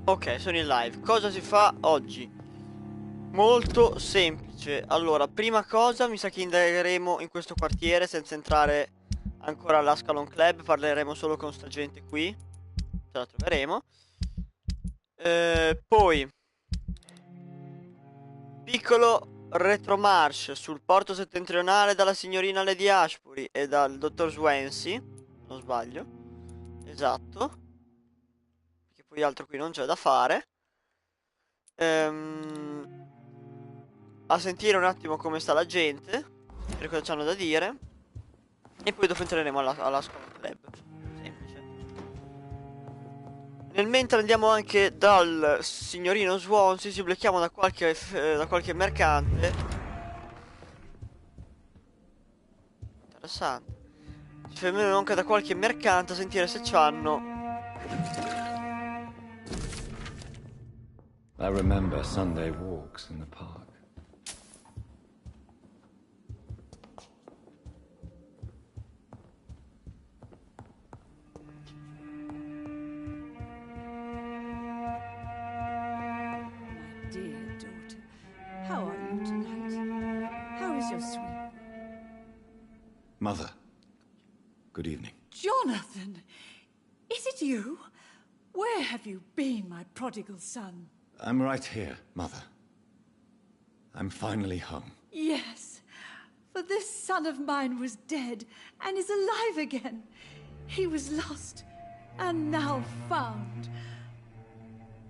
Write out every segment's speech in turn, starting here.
Ok, sono in live. Cosa si fa oggi? Molto semplice. Allora, prima cosa, mi sa che indagheremo in questo quartiere senza entrare ancora all'Ascalon Club. Parleremo solo con sta gente qui. Ce la troveremo. Poi, piccolo retromarch sul porto settentrionale dalla signorina Lady Ashbury e dal dottor Swansea. Non sbaglio. Esatto. Perché poi altro qui non c'è da fare. A sentire un attimo come sta la gente, per cosa c'hanno da dire, e poi dopo entreremo alla scuola club. Semplice. Nel mentre andiamo anche dal signorino Swansea, ci blocchiamo da qualche mercante. Interessante. Ci fermiamo anche da qualche mercante a sentire se c'hanno. I remember Sunday walks in the park. My dear daughter, how are you tonight? How is your sweet... Mother, good evening. Jonathan! Is it you? Where have you been, my prodigal son? I'm right here, Mother. I'm finally home. Yes, for this son of mine was dead and is alive again. He was lost and now found.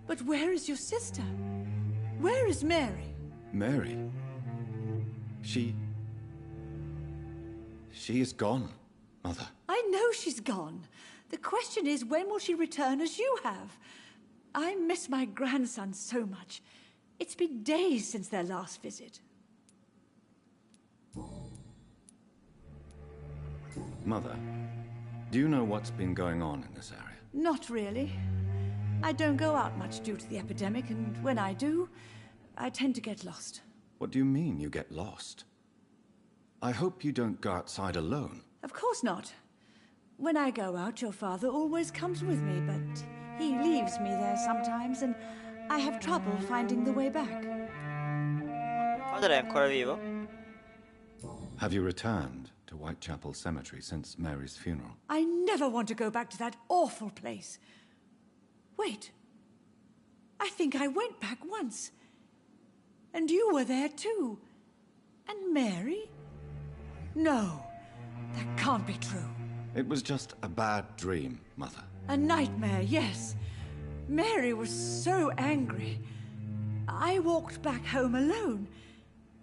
But where is your sister? Where is Mary? Mary? She is gone, Mother. I know she's gone. The question is, when will she return as you have? I miss my grandson so much. It's been days since their last visit. Mother, do you know what's been going on in this area? Not really. I don't go out much due to the epidemic, and when I do, I tend to get lost. What do you mean you get lost? I hope you don't go outside alone. Of course not. When I go out, your father always comes with me, but he leaves me there sometimes, and I have trouble finding the way back. Padre è ancora vivo? Have you returned to Whitechapel Cemetery since Mary's funeral? I never want to go back to that awful place. Wait. I think I went back once. And you were there too. And Mary? No, that can't be true. It was just a bad dream, Mother. A nightmare, yes. Mary was so angry. I walked back home alone.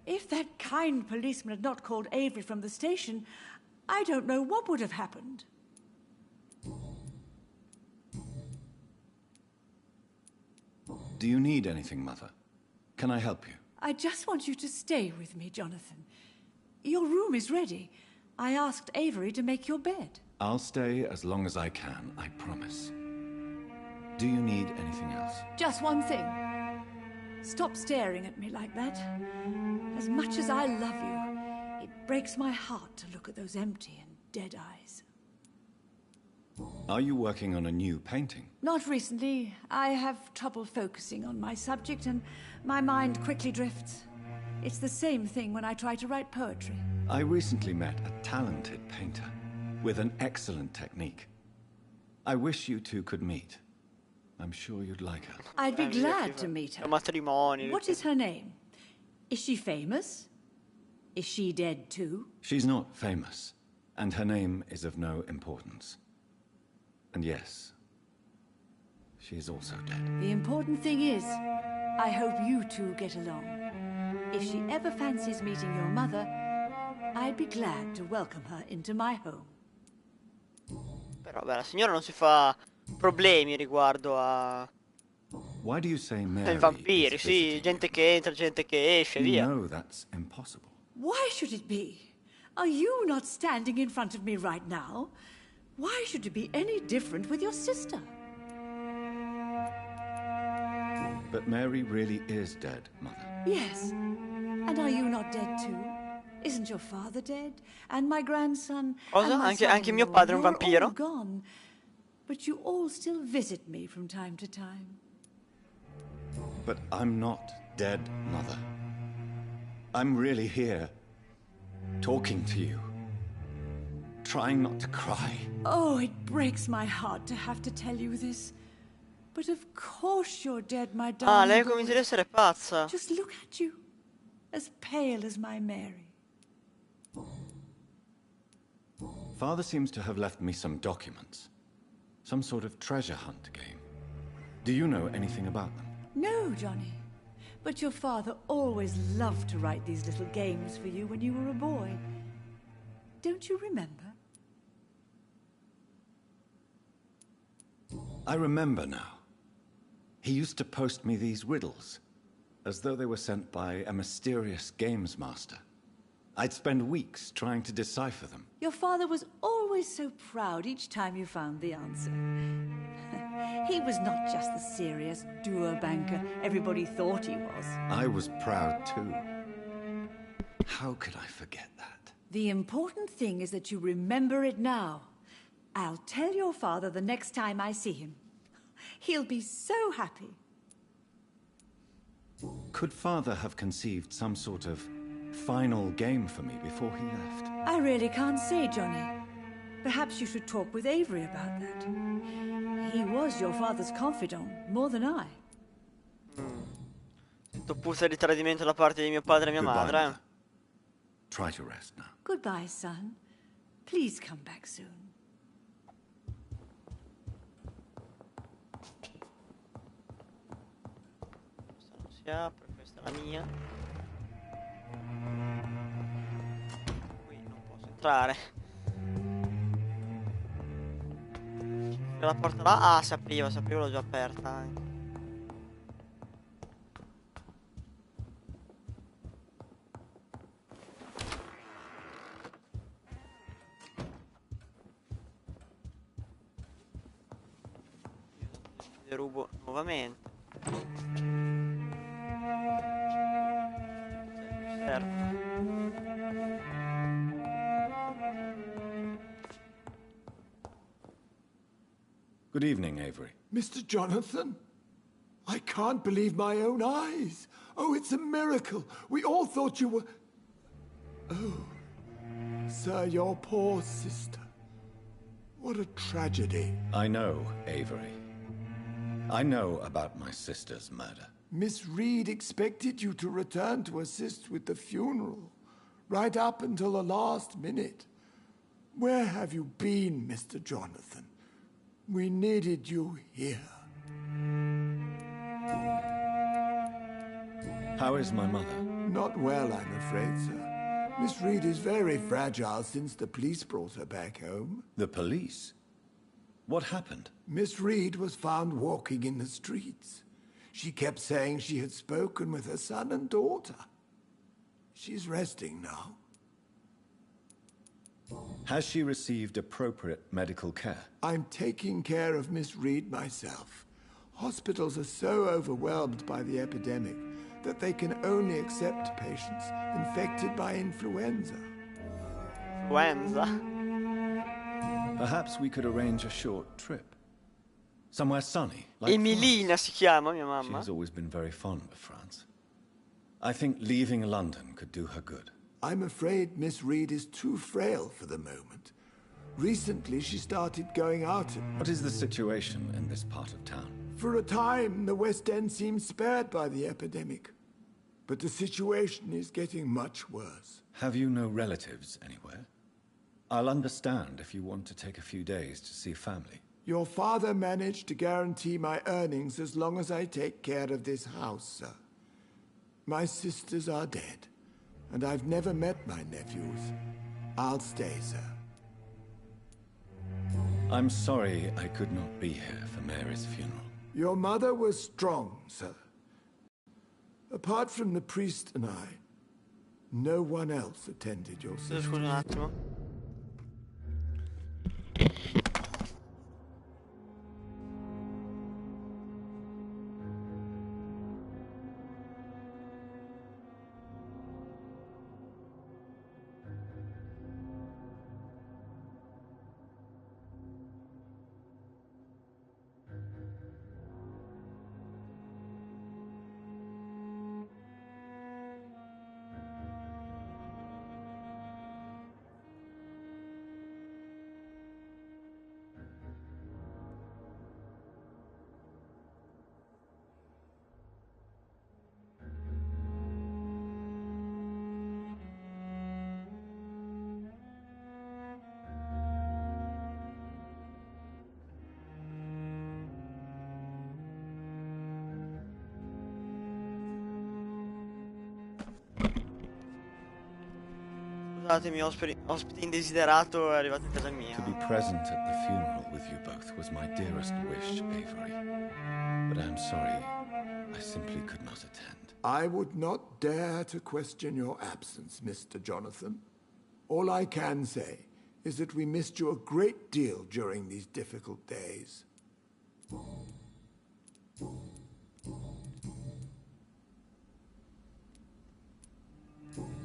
If that kind policeman had not called Avery from the station, I don't know what would have happened. Do you need anything, Mother? Can I help you? I just want you to stay with me, Jonathan. Your room is ready. I asked Avery to make your bed. I'll stay as long as I can, I promise. Do you need anything else? Just one thing. Stop staring at me like that. As much as I love you, it breaks my heart to look at those empty and dead eyes. Are you working on a new painting? Not recently. I have trouble focusing on my subject and my mind quickly drifts. It's the same thing when I try to write poetry. I recently met a talented painter with an excellent technique. I wish you two could meet. I'm sure you'd like her. I'd be glad to meet her. Matrimonio. What is her name? Is she famous? Is she dead too? She's not famous, and her name is of no importance. And yes, she is also dead. The important thing is, I hope you two get along. If she ever fancies meeting your mother, I'd be glad to welcome her into my home. Però beh, la signora non si fa problemi riguardo a... Why do you say Mary ai vampiri, is sì, visiting gente you? che entra, gente che esce, via. No, that's impossible. Why should it be? Are you not standing in front of me right now? Why should it be any different with your sister? But Mary really is dead, Mother. Yes. And are you not dead too? Isn't your father dead? And my grandson? Cosa? And my Anche mio son-in-law? padre è un You're vampiro? all gone. But you all still visit me from time to time. But I'm not dead, Mother. I'm really here, talking to you, trying not to cry. Oh, it breaks my heart to have to tell you this. But of course you're dead, my Ah, darling lei boy. comincia ad essere pazza. Just look at you, as pale as my Mary. Father seems to have left me some documents. Some sort of treasure hunt game. Do you know anything about them? No, Johnny. But your father always loved to write these little games for you when you were a boy. Don't you remember? I remember now. He used to post me these riddles, as though they were sent by a mysterious games master. I'd spend weeks trying to decipher them. Your father was always so proud each time you found the answer. He was not just the serious doer banker everybody thought he was. I was proud too. How could I forget that? The important thing is that you remember it now. I'll tell your father the next time I see him. He'll be so happy. Could Father have conceived some sort of final game for me before he left? I really can't say, Johnny. Perhaps you should talk with Avery about that. He was your father's confidant, more than I. Sento puzza di tradimento da parte di mio padre e mia Goodbye, madre. Mother. Try to rest now. Goodbye, son. Please come back soon. Questa non si apre, questa è la mia. Qui non posso entrare. La porta là? Ah, si apriva, l'ho già aperta anche. Derubo nuovamente. Serve. Good evening, Avery. Mr. Jonathan? I can't believe my own eyes. Oh, it's a miracle. We all thought you were... Oh, sir, your poor sister. What a tragedy. I know, Avery. I know about my sister's murder. Miss Reed expected you to return to assist with the funeral, right up until the last minute. Where have you been, Mr. Jonathan? We needed you here. How is my mother? Not well, I'm afraid, sir. Miss Reed is very fragile since the police brought her back home. The police? What happened? Miss Reed was found walking in the streets. She kept saying she had spoken with her son and daughter. She's resting now. Has she received appropriate medical care? I'm taking care of Miss Reed myself. Hospitals are so overwhelmed by the epidemic that they can only accept patients infected by influenza. Influenza. Perhaps we could arrange a short trip. Somewhere sunny, like Emilina France. si chiama, mia She mamma. has always been very fond of France. I think leaving London could do her good. I'm afraid Miss Reed is too frail for the moment. Recently, she started going out. What is the situation in this part of town? For a time, the West End seemed spared by the epidemic. But the situation is getting much worse. Have you no relatives anywhere? I'll understand if you want to take a few days to see family. Your father managed to guarantee my earnings as long as I take care of this house, sir. My sisters are dead, and I've never met my nephews. I'll stay, sir. I'm sorry I could not be here for Mary's funeral. Your mother was strong, sir. Apart from the priest and I, no one else attended your Scusa sister. un attimo. Scusatemi, ospite indesiderato è arrivato in casa mia. To be present at the funeral with you both was my dearest wish, Avery. But I'm sorry, I simply could not attend. I would not dare to question your absence, Mr. Jonathan. All I can say is that we missed you a great deal during these difficult days.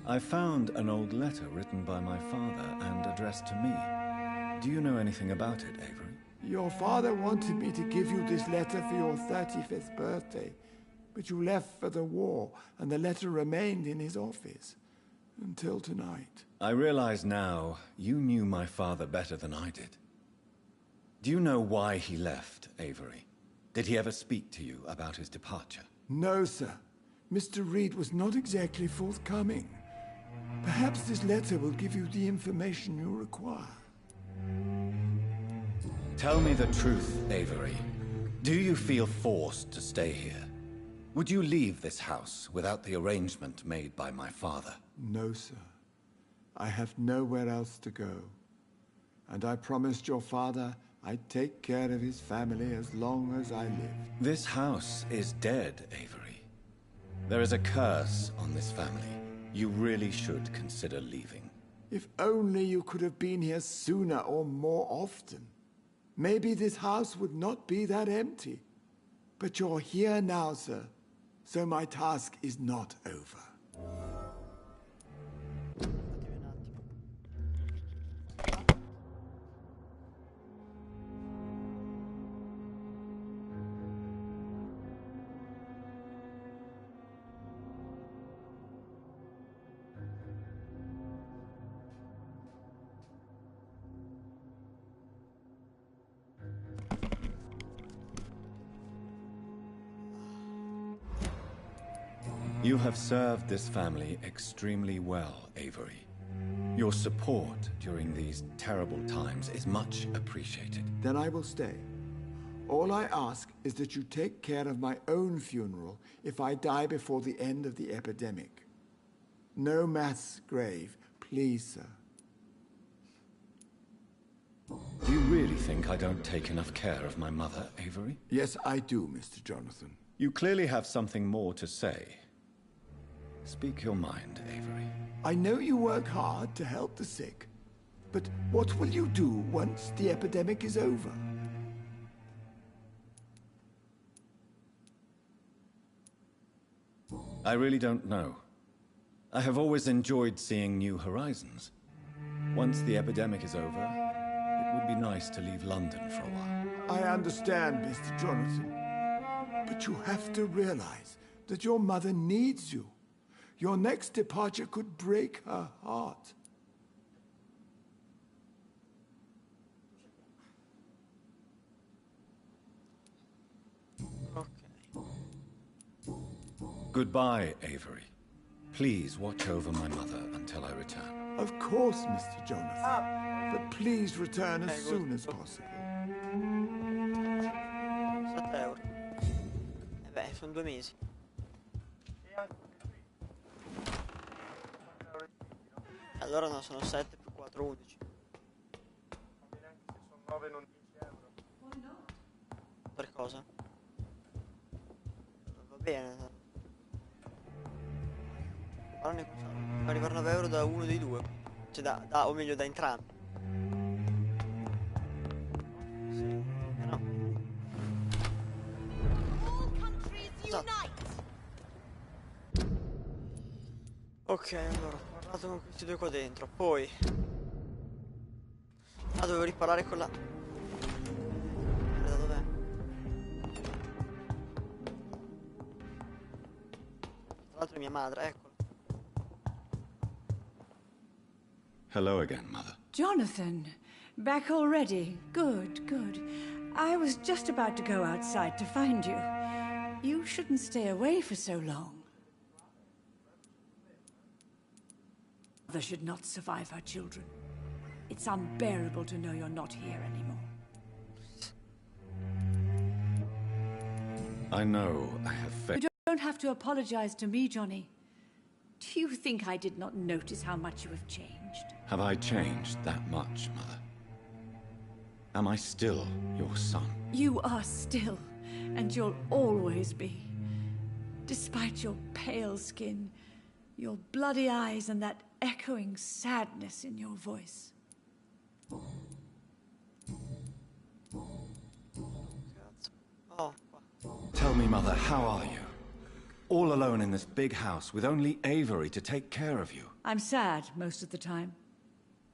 I found an old letter written by my father and addressed to me. Do you know anything about it, Avery? Your father wanted me to give you this letter for your 35th birthday, but you left for the war, and the letter remained in his office until tonight. I realize now you knew my father better than I did. Do you know why he left, Avery? Did he ever speak to you about his departure? No, sir. Mr. Reed was not exactly forthcoming. Perhaps this letter will give you the information you require. Tell me the truth, Avery. Do you feel forced to stay here? Would you leave this house without the arrangement made by my father? No, sir. I have nowhere else to go. And I promised your father I'd take care of his family as long as I lived. This house is dead, Avery. There is a curse on this family. You really should consider leaving. If only you could have been here sooner or more often. Maybe this house would not be that empty. But you're here now, sir. So my task is not over. You have served this family extremely well, Avery. Your support during these terrible times is much appreciated. Then I will stay. All I ask is that you take care of my own funeral if I die before the end of the epidemic. No mass grave, please, sir. Do you really think I don't take enough care of my mother, Avery? Yes, I do, Mr. Jonathan. You clearly have something more to say. Speak your mind, Avery. I know you work hard to help the sick, but what will you do once the epidemic is over? I really don't know. I have always enjoyed seeing new horizons. Once the epidemic is over, it would be nice to leave London for a while. I understand, Mr. Jonathan, but you have to realize that your mother needs you. Your next departure could break her heart. Ok. Goodbye, Avery. Please watch over my mother until I return. Of course, Mr. Jonathan, but please return as soon as possible. 7 euro. Beh, sono 2 mesi. Allora no, sono 7 più 4, 11. Sono 9 non 10 euro. Per cosa? Va bene. Allora ne fa arrivare 9 euro da uno dei due. Cioè o meglio da entrambi. Sì. No. Esatto. Ok, allora ho parlato con questi due qua dentro. Poi dovevo riparare con la... Da dov'è? Tra l'altro è mia madre, eccola. Hello again, Mother. Jonathan, back already? Good, good. I was just about to go outside to find you. You shouldn't stay away for so long. Mother should not survive her children. It's unbearable to know you're not here anymore. I know I have failed. You don't have to apologize to me, Johnny. Do you think I did not notice how much you have changed? Have I changed that much, Mother? Am I still your son? You are still, and you'll always be. Despite your pale skin, your bloody eyes, and that echoing sadness in your voice. Oh, Tell me, Mother, how are you? All alone in this big house with only Avery to take care of you. I'm sad most of the time.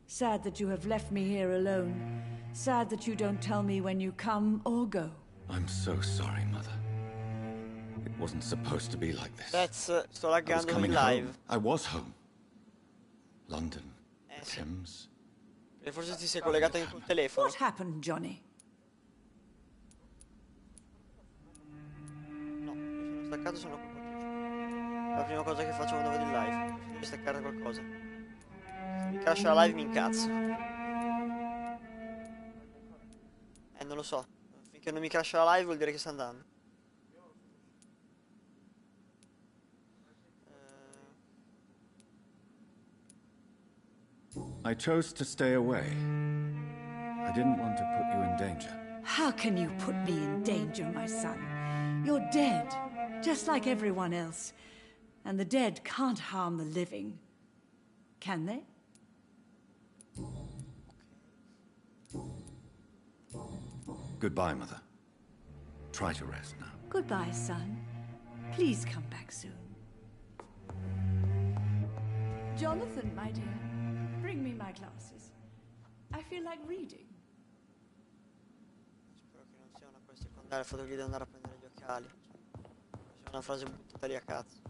Sad that you have left me here alone. Sad that you don't tell me when you come or go. I'm so sorry, Mother. It wasn't supposed to be like this. sto I was laggando coming in live. home. I was home. London, the Sì. Thames. E forse ti sei collegato in col telefono. What happened, Johnny? No, io sono staccato, sono col computer. La prima cosa che faccio quando vado in live. Devi staccare qualcosa. Se mi crasha la live mi incazzo. Non lo so. Finché non mi crasha la live vuol dire che sta andando. I chose to stay away. I didn't want to put you in danger. How can you put me in danger, my son? You're dead, just like everyone else. And the dead can't harm the living. Can they? Goodbye, Mother. Try to rest now. Goodbye, son. Please come back soon. Jonathan, my dear, bring me my glasses. I feel like reading. Spero che non sia una questa secondaria il fatto che devo andare a prendere gli occhiali. Sia una frase buttata lì a cazzo.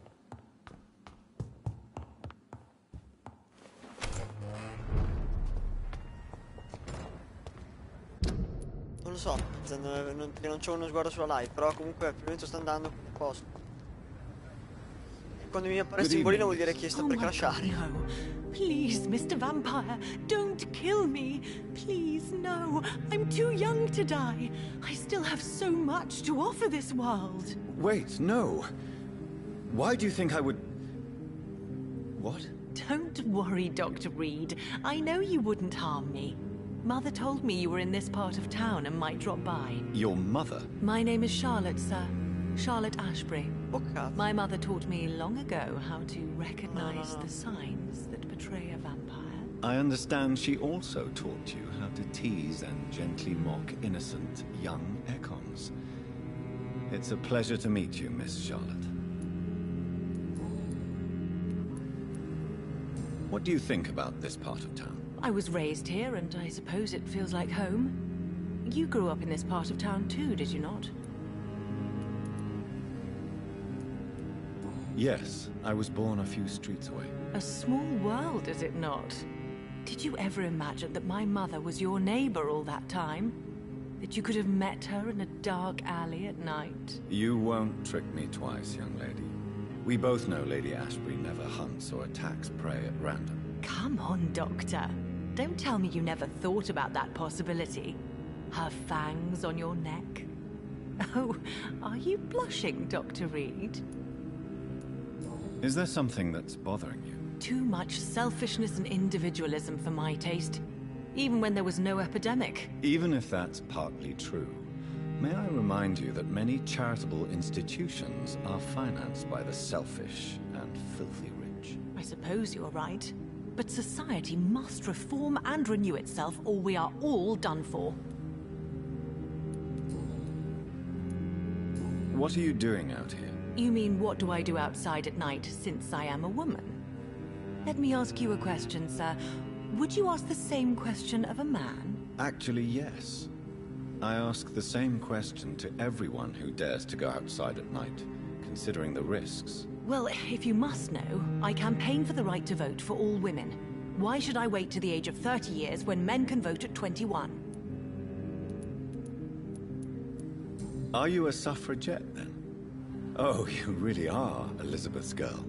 Non lo so, non c'ho uno sguardo sulla live, però comunque per il momento sta andando a posto. E quando mi appare il simbolino vuol dire che sta per crashare. No. Please, Mr. Vampire, don't kill me. Please, no. I'm too young to die. I still have so much to offer this world. Wait, no. Why do you think I would... What? Don't worry, Dr. Reed. I know you wouldn't harm me. Mother told me you were in this part of town and might drop by. Your mother? My name is Charlotte, sir. Charlotte Ashbury. Oh cazzo. My mother taught me long ago how to recognize the signs that betray a vampire. I understand she also taught you how to tease and gently mock innocent young Ekons. It's a pleasure to meet you, Miss Charlotte. What do you think about this part of town? I was raised here, and I suppose it feels like home. You grew up in this part of town too, did you not? Yes, I was born a few streets away. A small world, is it not? Did you ever imagine that my mother was your neighbor all that time? That you could have met her in a dark alley at night? You won't trick me twice, young lady. We both know Lady Ashbury never hunts or attacks prey at random. Come on, Doctor. Don't tell me you never thought about that possibility. Her fangs on your neck. Oh, are you blushing, Dr. Reed? Is there something that's bothering you? Too much selfishness and individualism for my taste. Even when there was no epidemic. Even if that's partly true, may I remind you that many charitable institutions are financed by the selfish and filthy rich. I suppose you're right. But society must reform and renew itself, or we are all done for. What are you doing out here? You mean, what do I do outside at night, since I am a woman? Let me ask you a question, sir. Would you ask the same question of a man? Actually, yes. I ask the same question to everyone who dares to go outside at night, considering the risks. Well, if you must know, I campaign for the right to vote for all women. Why should I wait to the age of 30 years when men can vote at 21? Are you a suffragette, then? Oh, you really are Elizabeth's girl.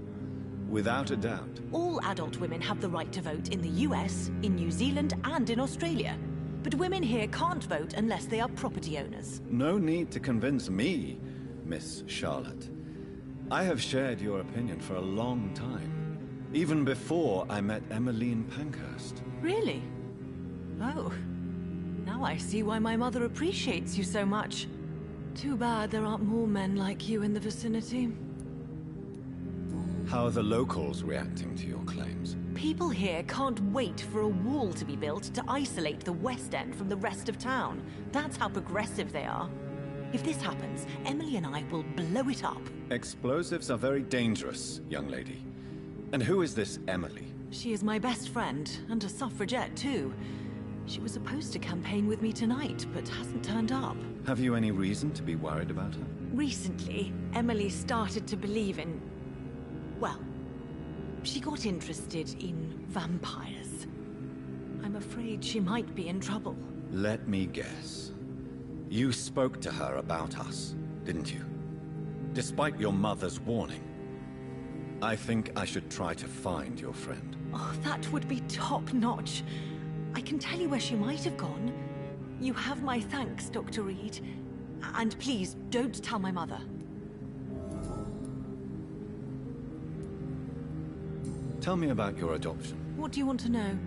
Without a doubt. All adult women have the right to vote in the US, in New Zealand, and in Australia. But women here can't vote unless they are property owners. No need to convince me, Miss Charlotte. I have shared your opinion for a long time. Even before I met Emmeline Pankhurst. Really? Oh. Now I see why my mother appreciates you so much. Too bad there aren't more men like you in the vicinity. How are the locals reacting to your claims? People here can't wait for a wall to be built to isolate the West End from the rest of town. That's how progressive they are. If this happens, Emily and I will blow it up. Explosives are very dangerous, young lady. And who is this Emily? She is my best friend, and a suffragette too. She was supposed to campaign with me tonight, but hasn't turned up. Have you any reason to be worried about her? Recently, Emily started to believe in... well, she got interested in vampires. I'm afraid she might be in trouble. Let me guess. You spoke to her about us, didn't you? Despite your mother's warning. I think I should try to find your friend. Oh, that would be top-notch. I can tell you where she might have gone. You have my thanks, Dr. Reed. And please, don't tell my mother. Tell me about your adoption. What do you want to know?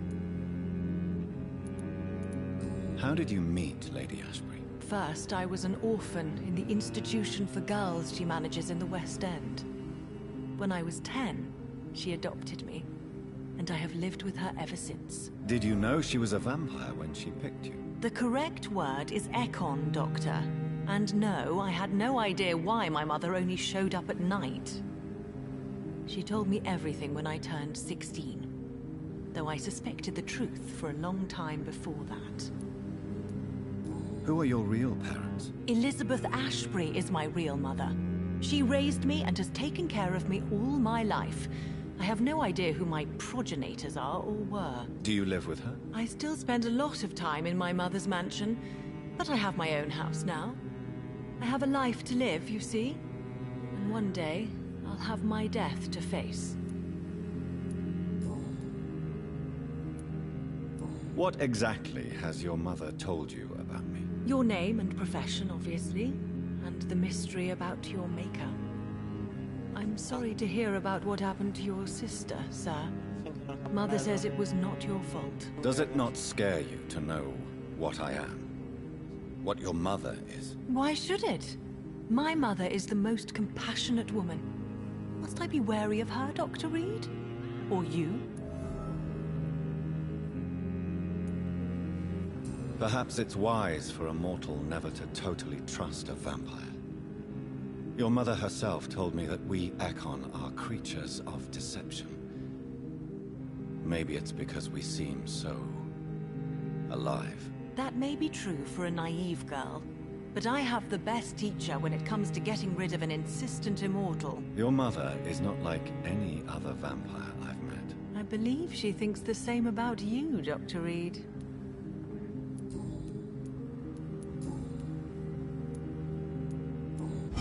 How did you meet Lady Ashbury? First, I was an orphan in the institution for girls she manages in the West End. When I was 10, she adopted me, and I have lived with her ever since. Did you know she was a vampire when she picked you? The correct word is Ekon, Doctor. And no, I had no idea why my mother only showed up at night. She told me everything when I turned 16, though I suspected the truth for a long time before that. Who are your real parents? Elizabeth Ashbury is my real mother. She raised me and has taken care of me all my life. I have no idea who my progenitors are or were. Do you live with her? I still spend a lot of time in my mother's mansion, but I have my own house now. I have a life to live, you see. And one day, I'll have my death to face. What exactly has your mother told you about me? Your name and profession, obviously, and the mystery about your maker. I'm sorry to hear about what happened to your sister, sir. Mother says it was not your fault. Does it not scare you to know what I am? What your mother is? Why should it? My mother is the most compassionate woman. Must I be wary of her, Dr. Reed? Or you? Perhaps it's wise for a mortal never to totally trust a vampire. Your mother herself told me that we Ekon are creatures of deception. Maybe it's because we seem so... alive. That may be true for a naive girl, but I have the best teacher when it comes to getting rid of an insistent immortal. Your mother is not like any other vampire I've met. I believe she thinks the same about you, Dr. Reed.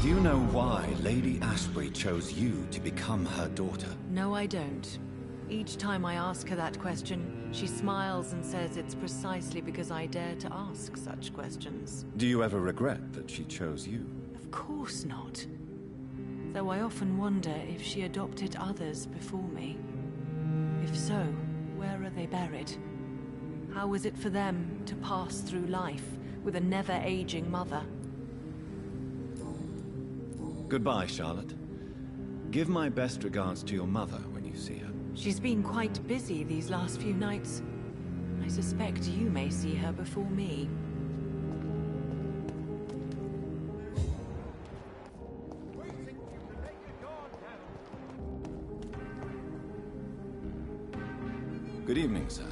Do you know why Lady Ashbury chose you to become her daughter? No, I don't. Each time I ask her that question, she smiles and says it's precisely because I dare to ask such questions. Do you ever regret that she chose you? Of course not. Though I often wonder if she adopted others before me. If so, where are they buried? How is it for them to pass through life with a never-aging mother? Goodbye, Charlotte. Give my best regards to your mother when you see her. She's been quite busy these last few nights. I suspect you may see her before me. Good evening, sir.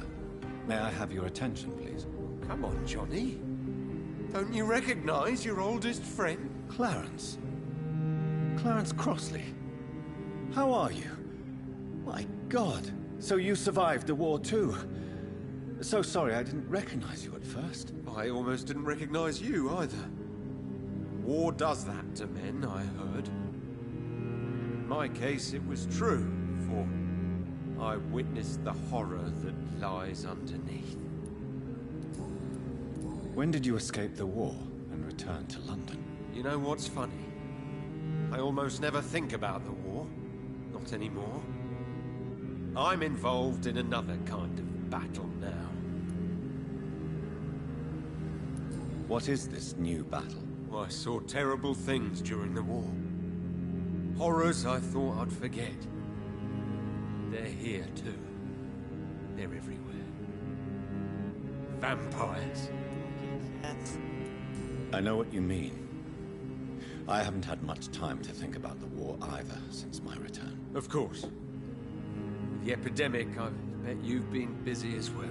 May I have your attention, please? Come on, Johnny. Don't you recognize your oldest friend? Clarence. Clarence Crossley. How are you? My God. So you survived the war too. So sorry I didn't recognize you at first. I almost didn't recognize you either. War does that to men, I heard. In my case, it was true, for I witnessed the horror that lies underneath. When did you escape the war and return to London? You know what's funny? I almost never think about the war. Not anymore. I'm involved in another kind of battle now. What is this new battle? I saw terrible things during the war. Horrors I thought I'd forget. They're here too. They're everywhere. Vampires. Yes. I know what you mean. I haven't had much time to think about the war either since my return. Of course. With the epidemic, I bet you've been busy as well.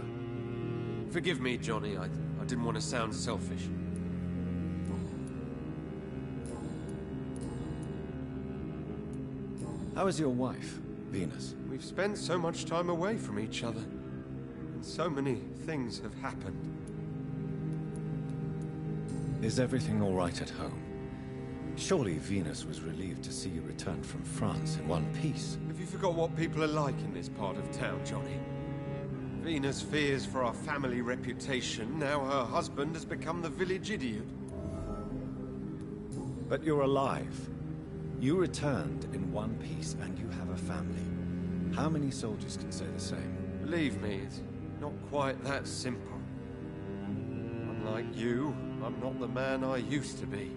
Forgive me, Johnny. I didn't want to sound selfish. How is your wife, Venus? We've spent so much time away from each other, and so many things have happened. Is everything all right at home? Surely Venus was relieved to see you return from France in one piece. Have you forgot what people are like in this part of town, Johnny? Venus fears for our family reputation. Now her husband has become the village idiot. But you're alive. You returned in one piece and you have a family. How many soldiers can say the same? Believe me, it's not quite that simple. Unlike you, I'm not the man I used to be.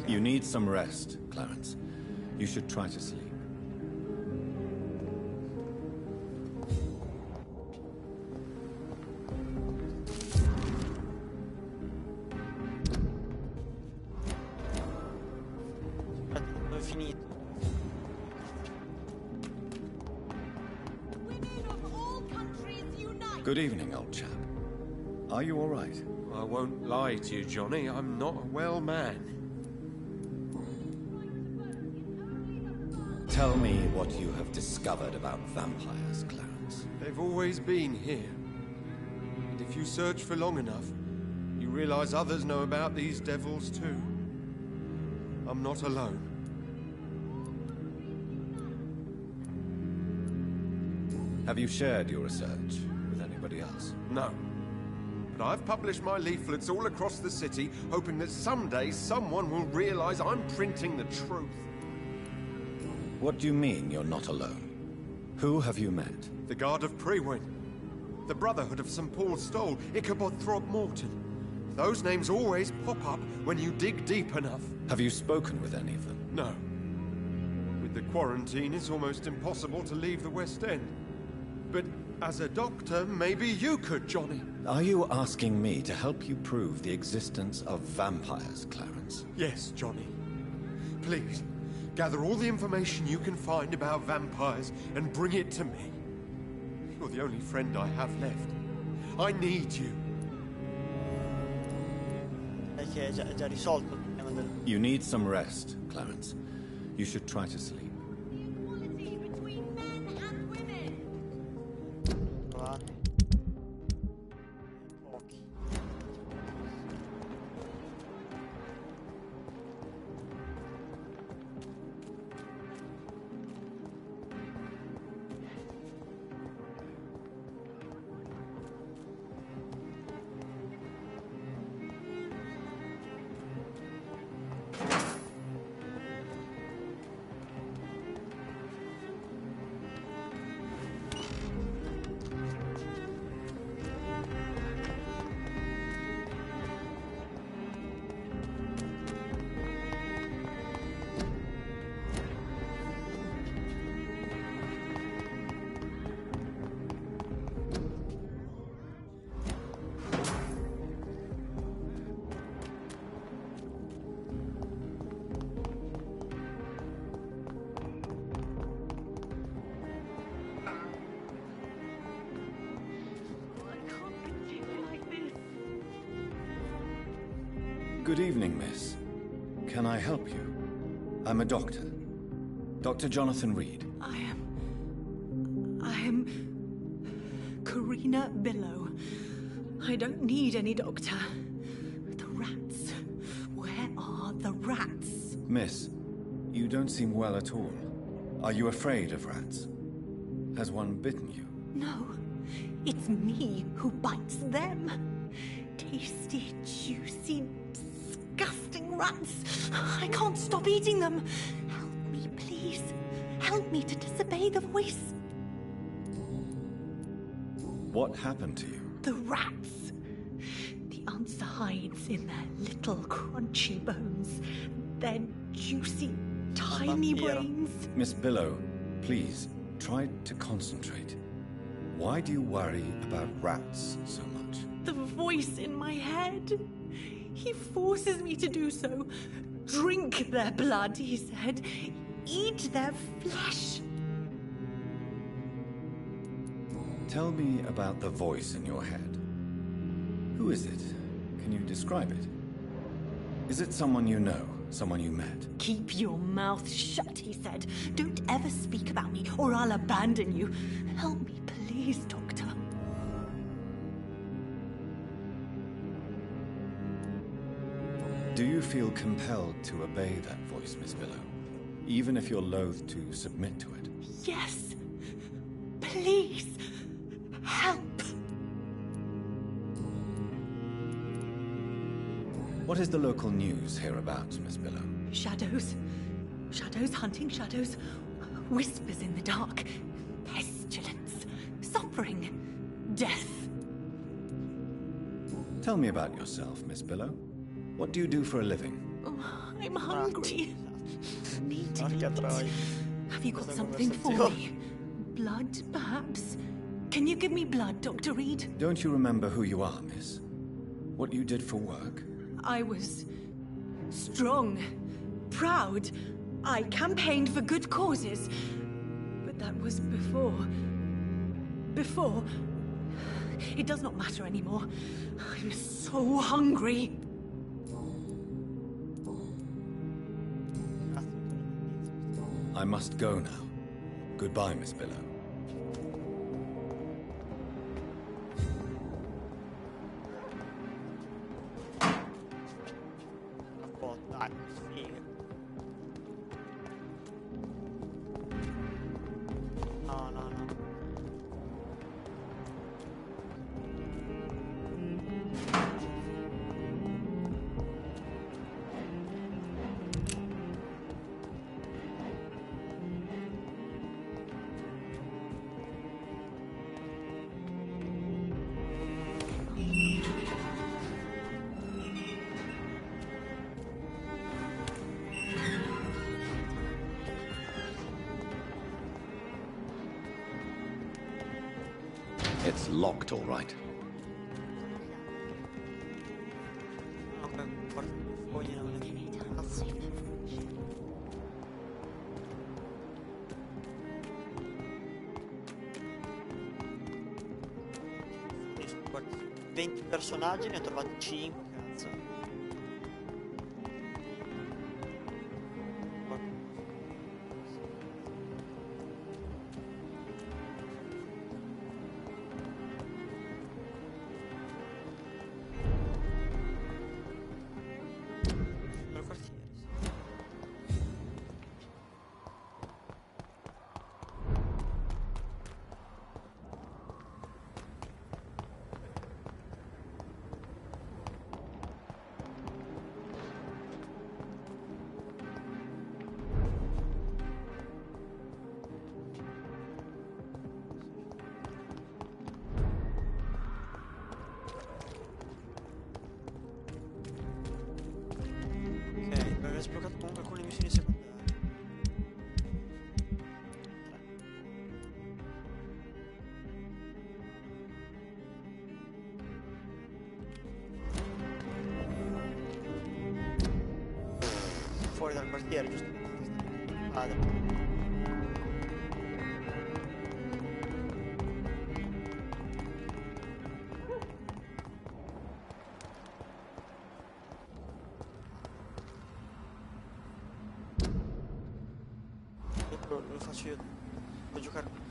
You need some rest, Clarence. You should try to sleep. Dove è finito? Good evening, old chap. Are you all right? I won't lie to you, Johnny. I'm not a well man. Tell me what you have discovered about vampires, Clarence. They've always been here. And if you search for long enough, you realize others know about these devils too. I'm not alone. Have you shared your research with anybody else? No. But I've published my leaflets all across the city, hoping that someday someone will realize I'm printing the truth. What do you mean you're not alone? Who have you met? The Guard of Prewin, the Brotherhood of St. Paul Stole, Ichabod Throckmorton. Those names always pop up when you dig deep enough. Have you spoken with any of them? No. With the quarantine, it's almost impossible to leave the West End. But as a doctor, maybe you could, Johnny. Are you asking me to help you prove the existence of vampires, Clarence? Yes, Johnny. Please, gather all the information you can find about vampires and bring it to me. You're the only friend I have left. I need you. Che è già risolto il problema del... You need some rest, Clarence. You should try to sleep. Equality between men and women. Trovati. Pochi. Good evening, miss. Can I help you? I'm a doctor. Dr. Jonathan Reed. I am Karina Billow. I don't need any doctor. The rats. Where are the rats? Miss, you don't seem well at all. Are you afraid of rats? Has one bitten you? No. It's me who bites them. Tasty, juicy, disgusting rats. I can't stop eating them. Help me, please. Help me to disobey the voice. What happened to you? The rats. The answer hides in their little crunchy bones. Their juicy, tiny Vampyr. brains. Miss Billow, please, try to concentrate. Why do you worry about rats so much? The voice in my head. He forces me to do so. Drink their blood, he said. Eat their flesh. Tell me about the voice in your head. Who is it? Can you describe it? Is it someone you know? Someone you met? Keep your mouth shut, he said. Don't ever speak about me, or I'll abandon you. Help me, please, Doctor. Do you feel compelled to obey that voice, Miss Billow? Even if you're loath to submit to it? Yes. Please. Help. What is the local news hereabouts, Miss Billow? Shadows. Shadows hunting shadows. Whispers in the dark. Pestilence. Suffering. Death. Tell me about yourself, Miss Billow. What do you do for a living? Oh, I'm hungry. Need to Porca eat. troia. Have you got Questa something for conversazione. me? Blood, perhaps? Can you give me blood, Dr. Reed? Don't you remember who you are, miss? What you did for work? I was strong, proud. I campaigned for good causes. But that was before. Before. It does not matter anymore. I'm so hungry. I must go now. Goodbye, Miss Billow. Oh, dai, figa. No, no, no. It's locked, all right. No, che portafogli non le cazzo. Guarda, 20 personaggi, ne ho trovati 5, cazzo. Del quartiere, sì. Ok, per aver sbloccato comunque alcune missioni secondarie. 3. Fuori dal quartiere, giusto? Padre. Lo faccio io. Puoi giocare.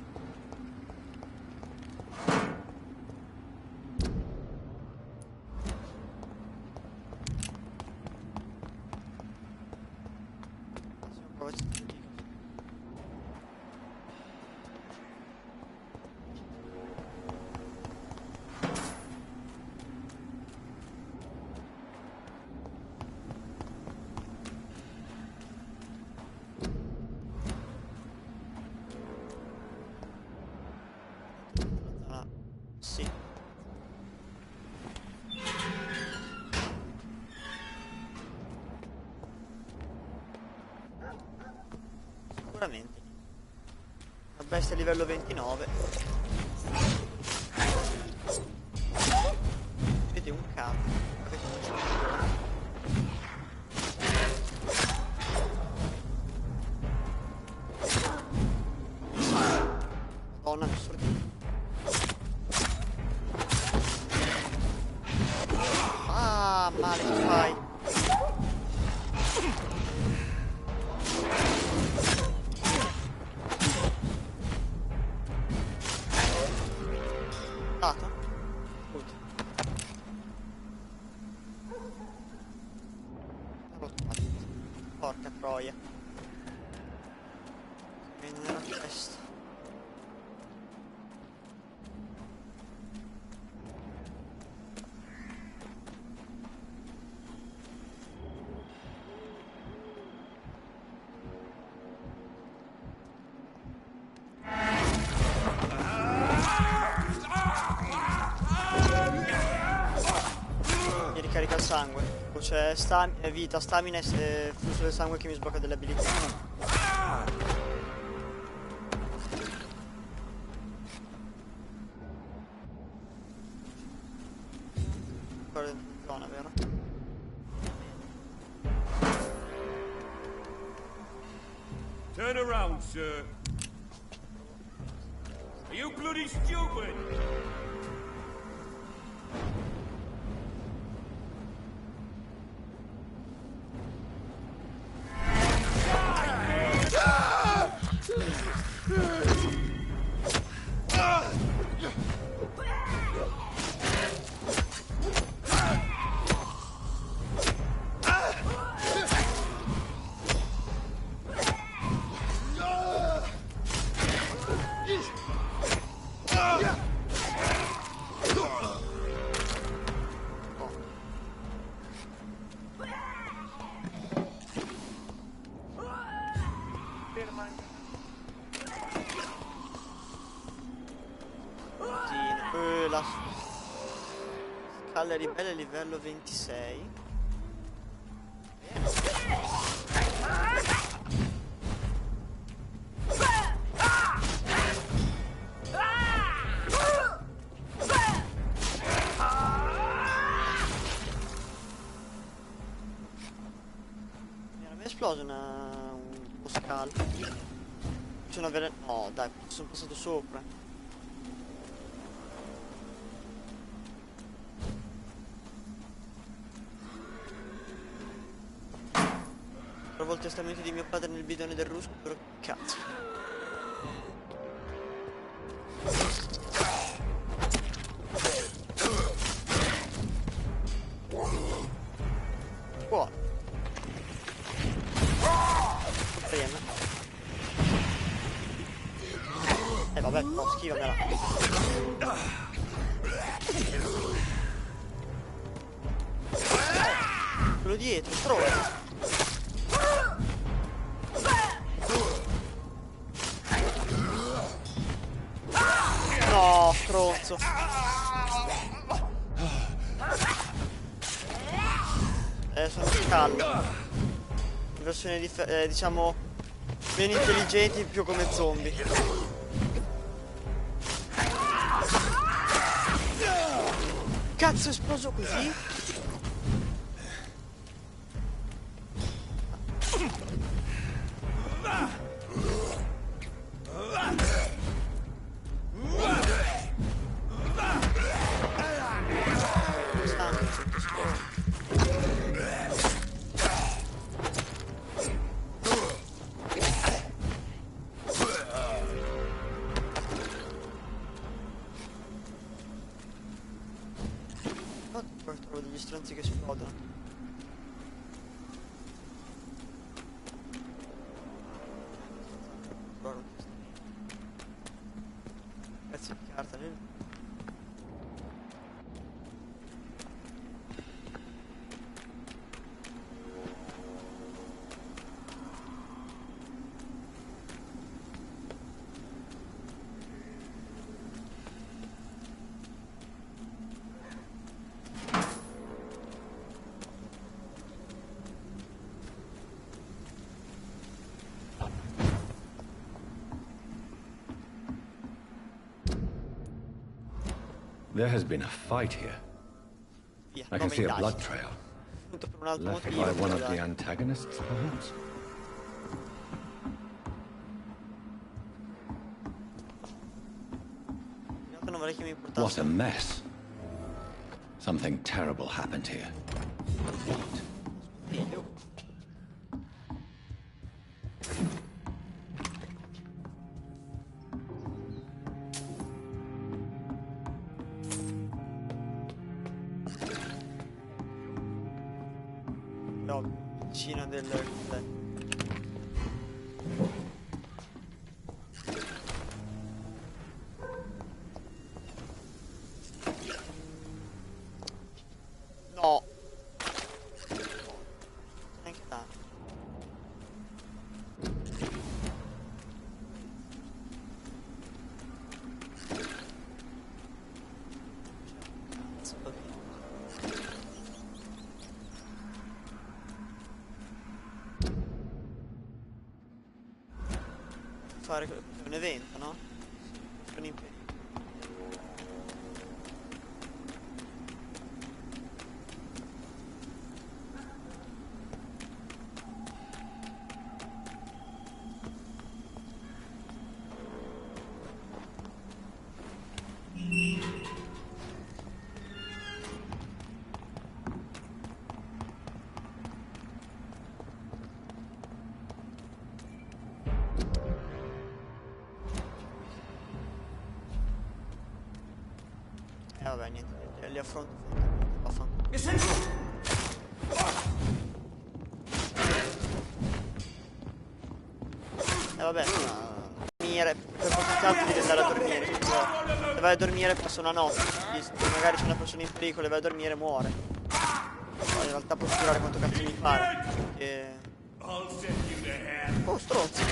veramente. Una bestia a livello 29. Vedi un cazzo. Madonna, che sordino. Ah, male che fai. Dato? Good. Porca troia. Viene nella testa. Mi ricarica il sangue. C'è vita, stamina e flusso del sangue che mi sblocca delle abilità. Ancora dentro in zona, vero? Turn around, sir. Are you bloody stupid? La scala ribelle livello 26. Mi era mai esploso uno scalo. C'è una vera... No dai, sono passato sopra. Trovo il testamento di mio padre nel bidone del rusco, però cazzo. Buono. Prima. Vabbè, no, schivamela. Quello dietro, trova. No, stronzo. Sono scaldo. Versioni diciamo meno intelligenti, più come zombie. Cazzo, è esploso così? Poi trovo degli stronzi che esplodono. Pezzi di carta lì. There has been a fight here. Via, I can nuova see a indagine. blood trail. Appunto per un altro Left motivo. by one of dai. the antagonists, perhaps? In realtà non vorrei che mi What portasse. a mess. Something terrible happened here. What? Figlio. No, vicina del... No. Neanche tanto. Cazzo, va bene. Fare un evento, no? Un impegno. Vabbè, niente, li affronto. Vaffanculo. Vabbè, dormire, per potenziarti devi andare a dormire. Se vai a dormire passa una notte, se magari c'è una persona in pericolo e vai a dormire muore. Poi in realtà posso girare quanto cazzo mi pare. Oh, stronzo.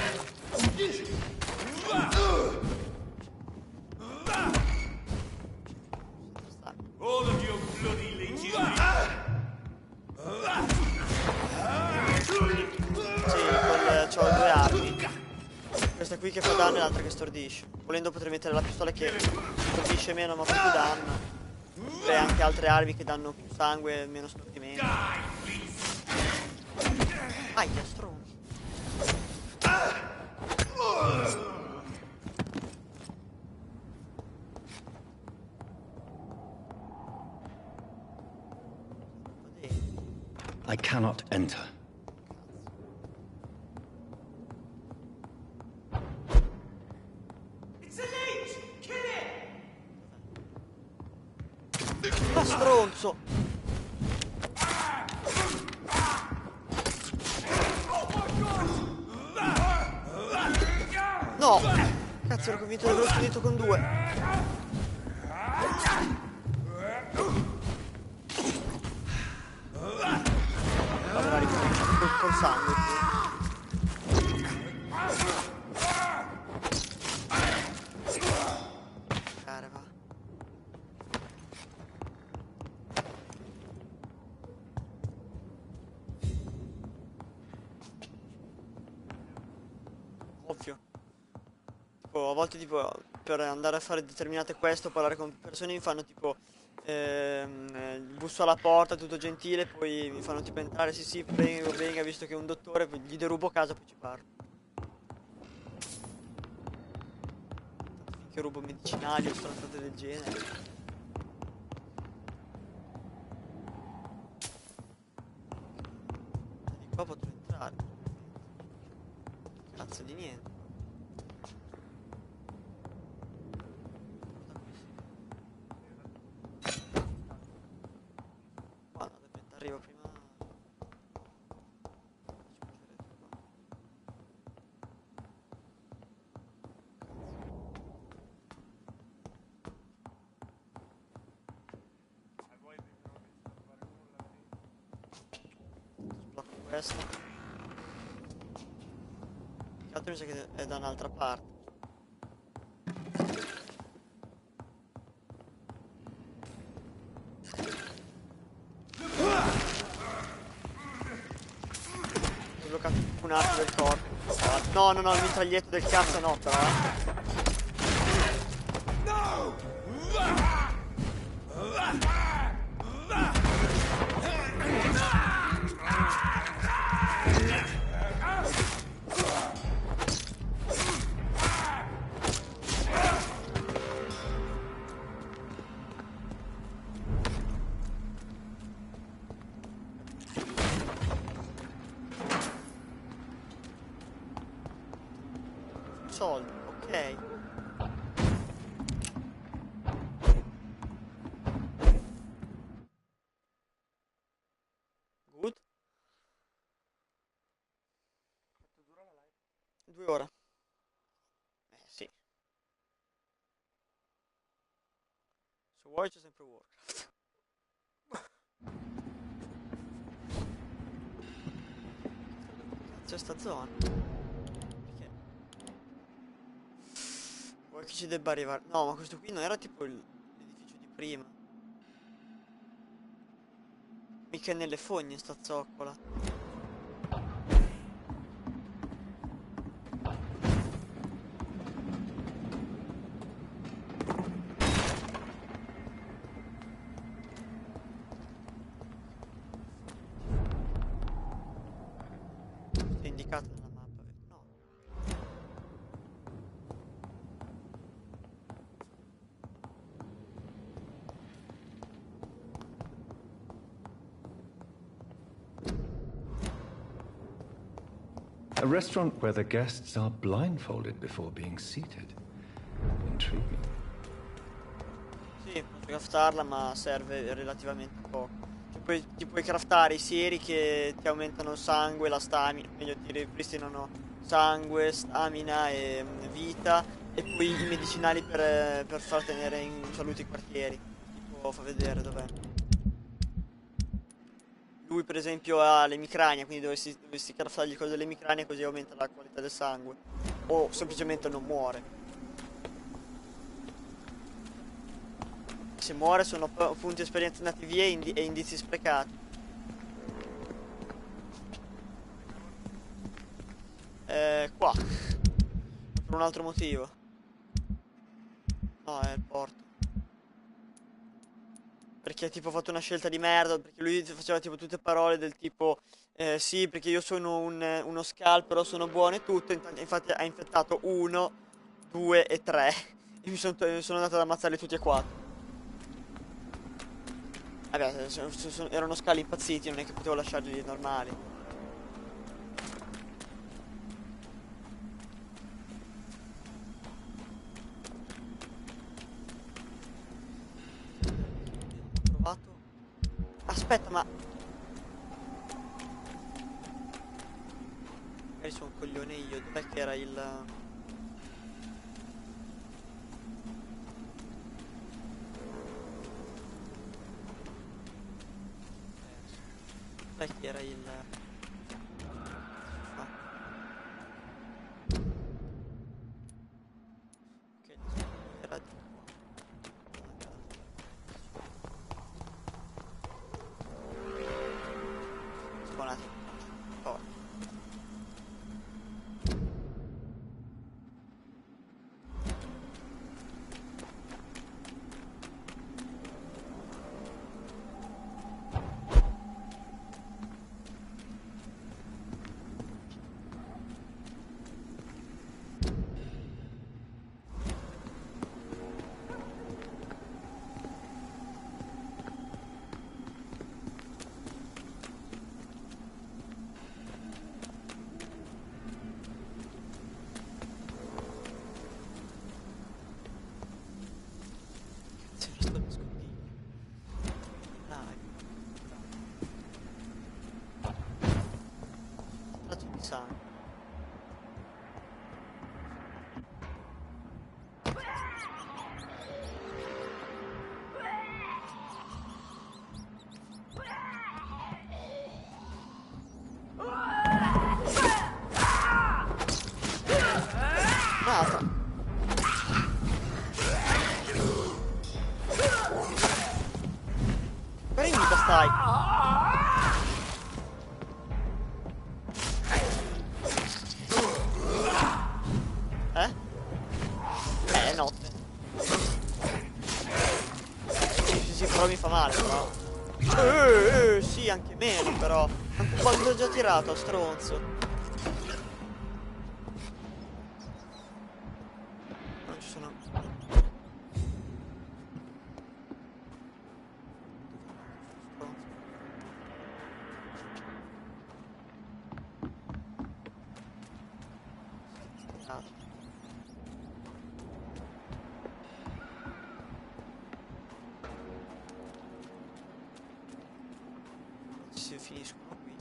All of you bloody leeches. Sì, c'ho due armi. Questa qui che fa danno e l'altra che stordisce. Volendo potrei mettere la pistola che stordisce meno ma fa più danno. E anche altre armi che danno più sangue e meno stordimento. Aia, stronzo. I cannot enter. It's a leech! Kill it! Ma stronzo. No! Cazzo, ero convinto di averlo finito con due. Allora ricomincia col sangue. Care, va. Ovvio. Tipo, a volte tipo per andare a fare determinate quest o parlare con persone mi fanno tipo busso alla porta tutto gentile, poi mi fanno tipo entrare, sì sì, venga, visto che è un dottore, poi gli derubo casa, poi ci parlo. Finché rubo medicinali o stronzate del genere. Di qua potrò entrare. Cazzo di niente. Arrivo prima. Sblocco questo. Che altro mi sa che è da un'altra parte. Un arco del corpo. No, no, no, il mitraglietto del cazzo no, però. soldi, ok. Good. 2 ore. Sì. Se vuoi c'è sempre Warcraft. C'è sta zona. Perché? Vuoi che ci debba arrivare? No, ma questo qui non era tipo l'edificio di prima. Mica nelle fogne sta zoccola. È indicato nella mappa. No. A restaurant where the guests are blindfolded before being seated. Intriguing. Sì, posso craftarla, ma serve relativamente poco. Ti puoi craftare i sieri che ti aumentano il sangue, la stamina, meglio ti ripristinano sangue, stamina e vita, e poi i medicinali per far tenere in salute i quartieri. Tipo, fa vedere dov'è. Lui per esempio ha l'emicrania, quindi dovresti craftargli cose dell'emicrania così aumenta la qualità del sangue. O semplicemente non muore. Se muore sono punti esperienza andati via e indizi sprecati. Qua. Per un altro motivo. No, è il porto. Perché tipo ha fatto una scelta di merda, perché lui faceva tipo tutte parole del tipo sì, perché io sono uno scalp, però sono buono e tutto, infatti ha infettato 1, 2 e 3 e sono andato ad ammazzarli tutti e 4. Vabbè, erano scali impazziti, non è che potevo lasciarli normali. Ho provato. Aspetta, ma magari sono un coglione io. Dov'è che era il... Dov'è che era il... Ah. Ok, era di qua. Spawnati. Oh. Sangue. Un'altra. Prendi stai. È notte. Sì, però mi fa male, però. Sì, anche meno, però. Quando ho già tirato, stronzo. Non ci sono... Stronzo. finiscono qui.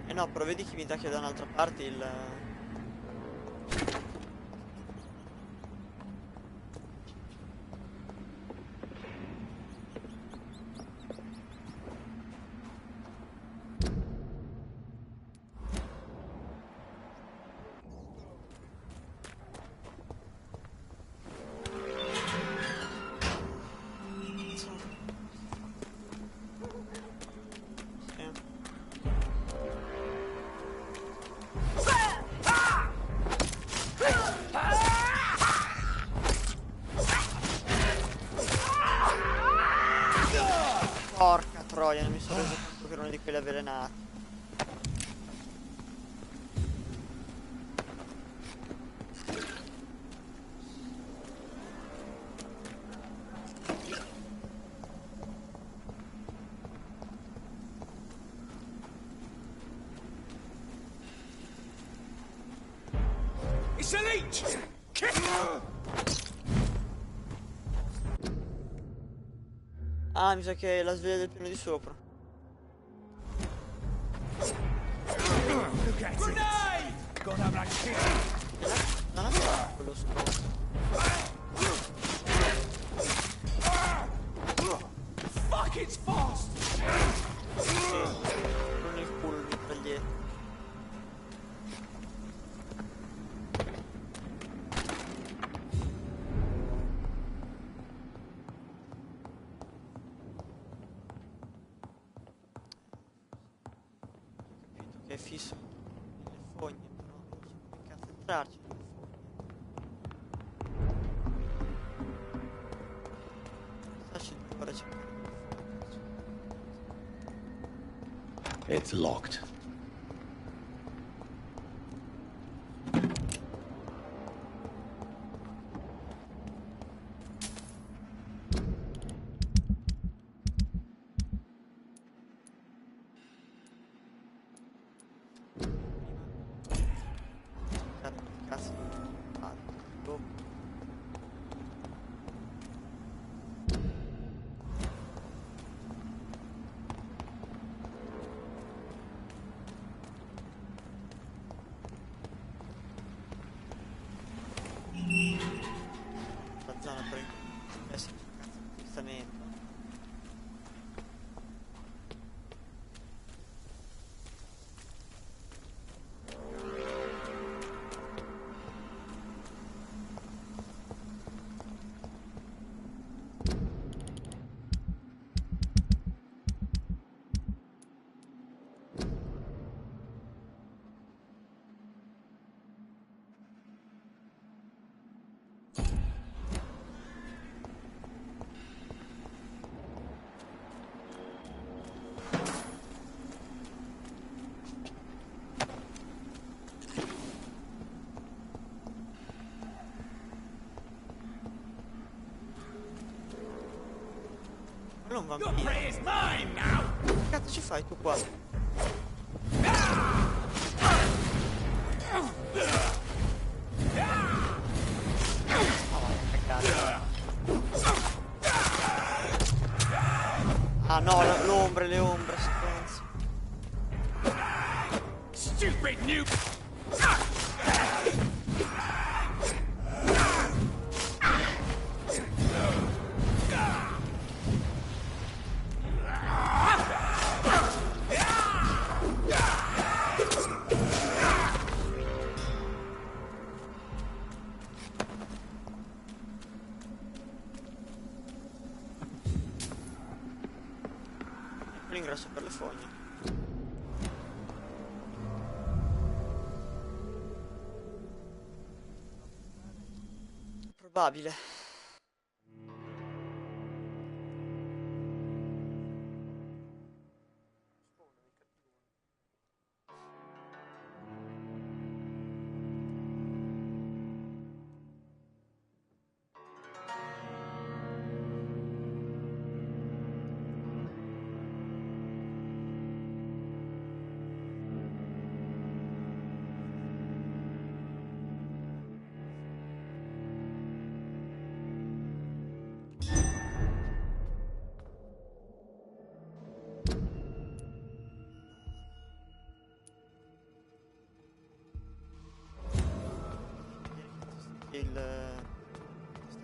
Eh no, però vedi che mi dà che da un'altra parte il... Porca troia, non mi sono reso conto che erano di quelli avvelenati. It's a leech! Ah, mi sa che è la sveglia del piano di sopra. Grenade! Gonna have like Non aveva quello scopo. fuck, it's fast! Non il culo il mitraglietto. Che è fisso nelle fogne, però non so come cazzo entrarci nelle fogne. Starci 2 ore a cercare delle fogne. It's locked. Cercare che cazzo di fare. Dopo. La zona per esserci un cazzo di spostamento. Quello è un Your vampiro. prey is mine now! Che cazzo ci fai tu qua? Ah no, le ombre, stronzi. Stupid new... L'ingresso per le fogne. Probabile.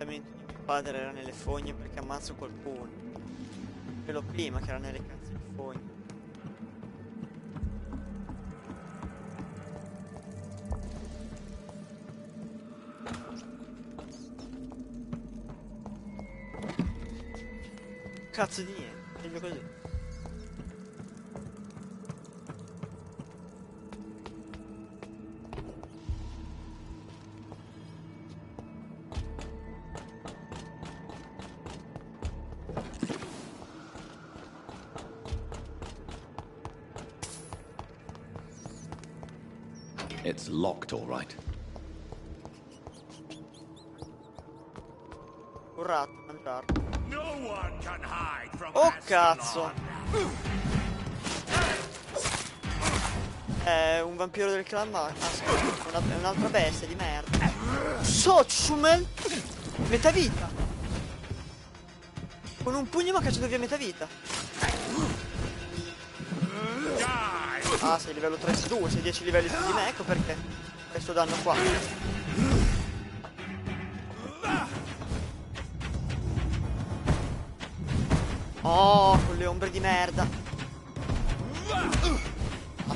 l'appuntamento di mio padre era nelle fogne perché ammazzo qualcuno. Quello prima che era nelle cazzo di fogne. Cazzo di niente, meglio così. It's locked, all right. Un ratto, mangiarlo. No one can hide from Oh Ascalon. cazzo! È un vampiro del clan, ma è un'altra bestia di merda. Sochumel! Metà vita! Con un pugno mi ha cacciato via metà vita. Ah, sei livello 32, sei 10 livelli più di me, ecco perché. Questo danno qua. Oh, con le ombre di merda. Ah,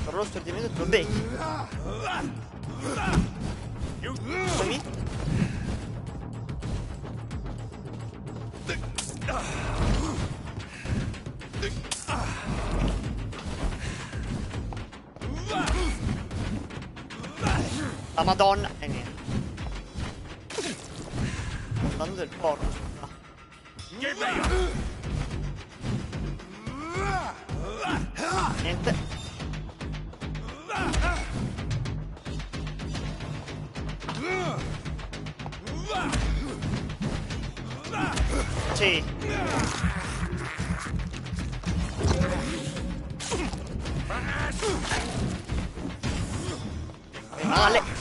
però lo stordimento te lo becchi. Scusami. La madonna. E niente. Danno del porco. Niente. Sì. Male.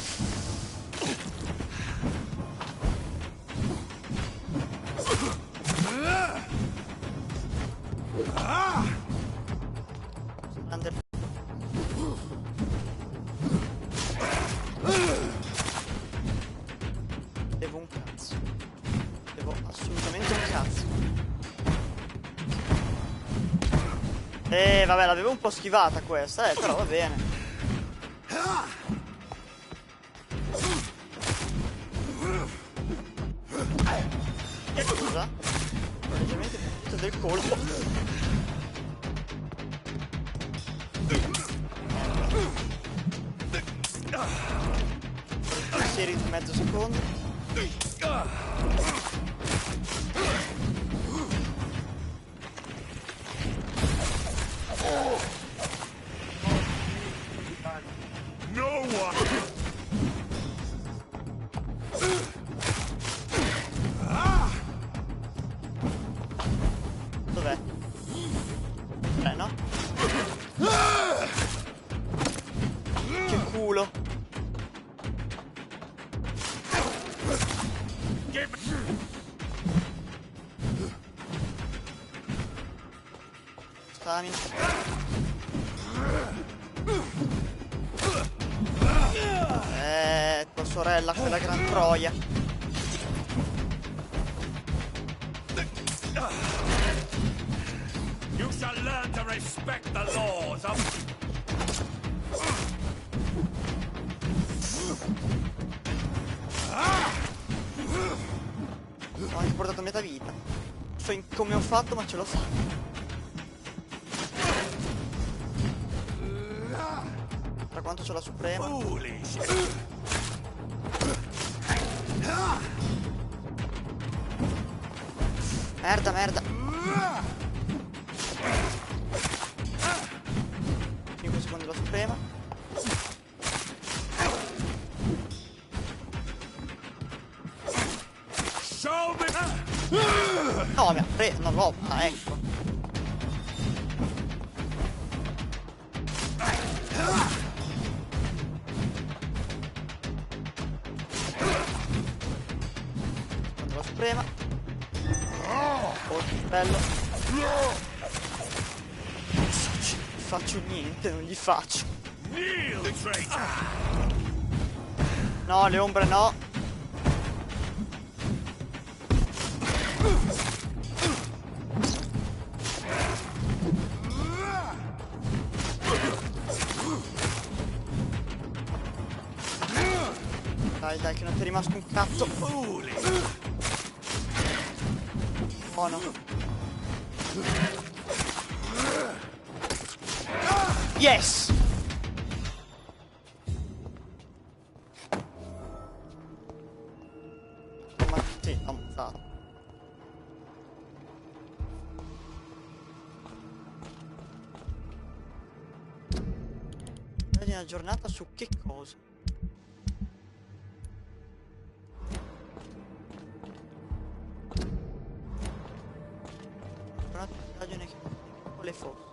Devo un cazzo. Devo assolutamente un cazzo. Vabbè, l'avevo un po' schivata questa, però va bene. Scusa. Ho leggermente finito del colpo. Una serie di mezzo secondo. No one. Dov'è? No? Che culo. Stamina. Tua sorella, quella gran troia. You shall learn to respect the laws of... Ho anche portato metà vita. So come ho fatto, ma ce l'ho fatta. Tra quanto c'ho la suprema? Merda, merda. 5 secondi la suprema. No, mi ha preso, non l'ho. Ah, ecco. La suprema. Oh, bello. Non faccio niente, non gli faccio. No, le ombre no. Dai, dai, che non ti è rimasto un cazzo. Oh no. Yes! Ma sì, ammazzato. Vedi una giornata su che cosa? Giornata di indagine che le fosse.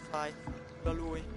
Fai, da lui.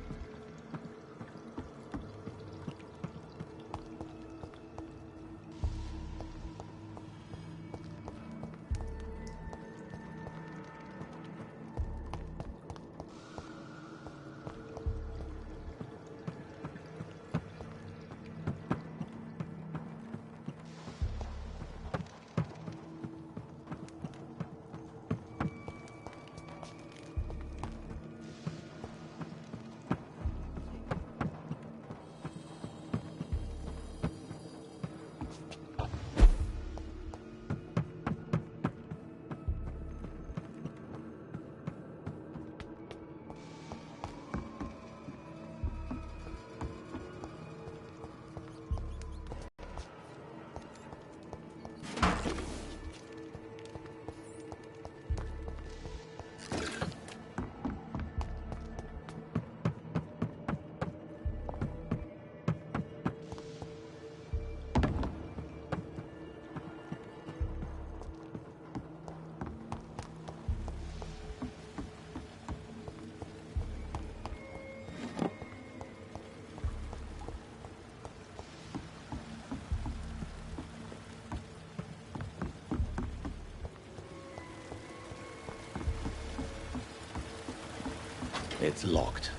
It's locked.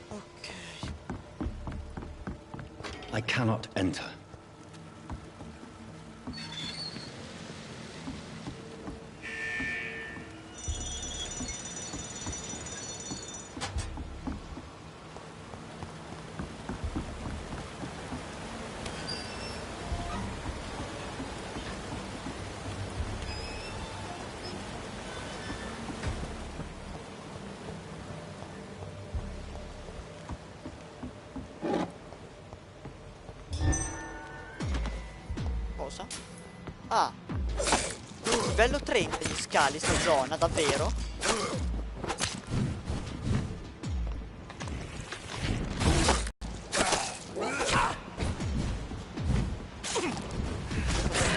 Ok. I cannot enter. Cosa? Ah, livello 30 gli scali sta zona, davvero?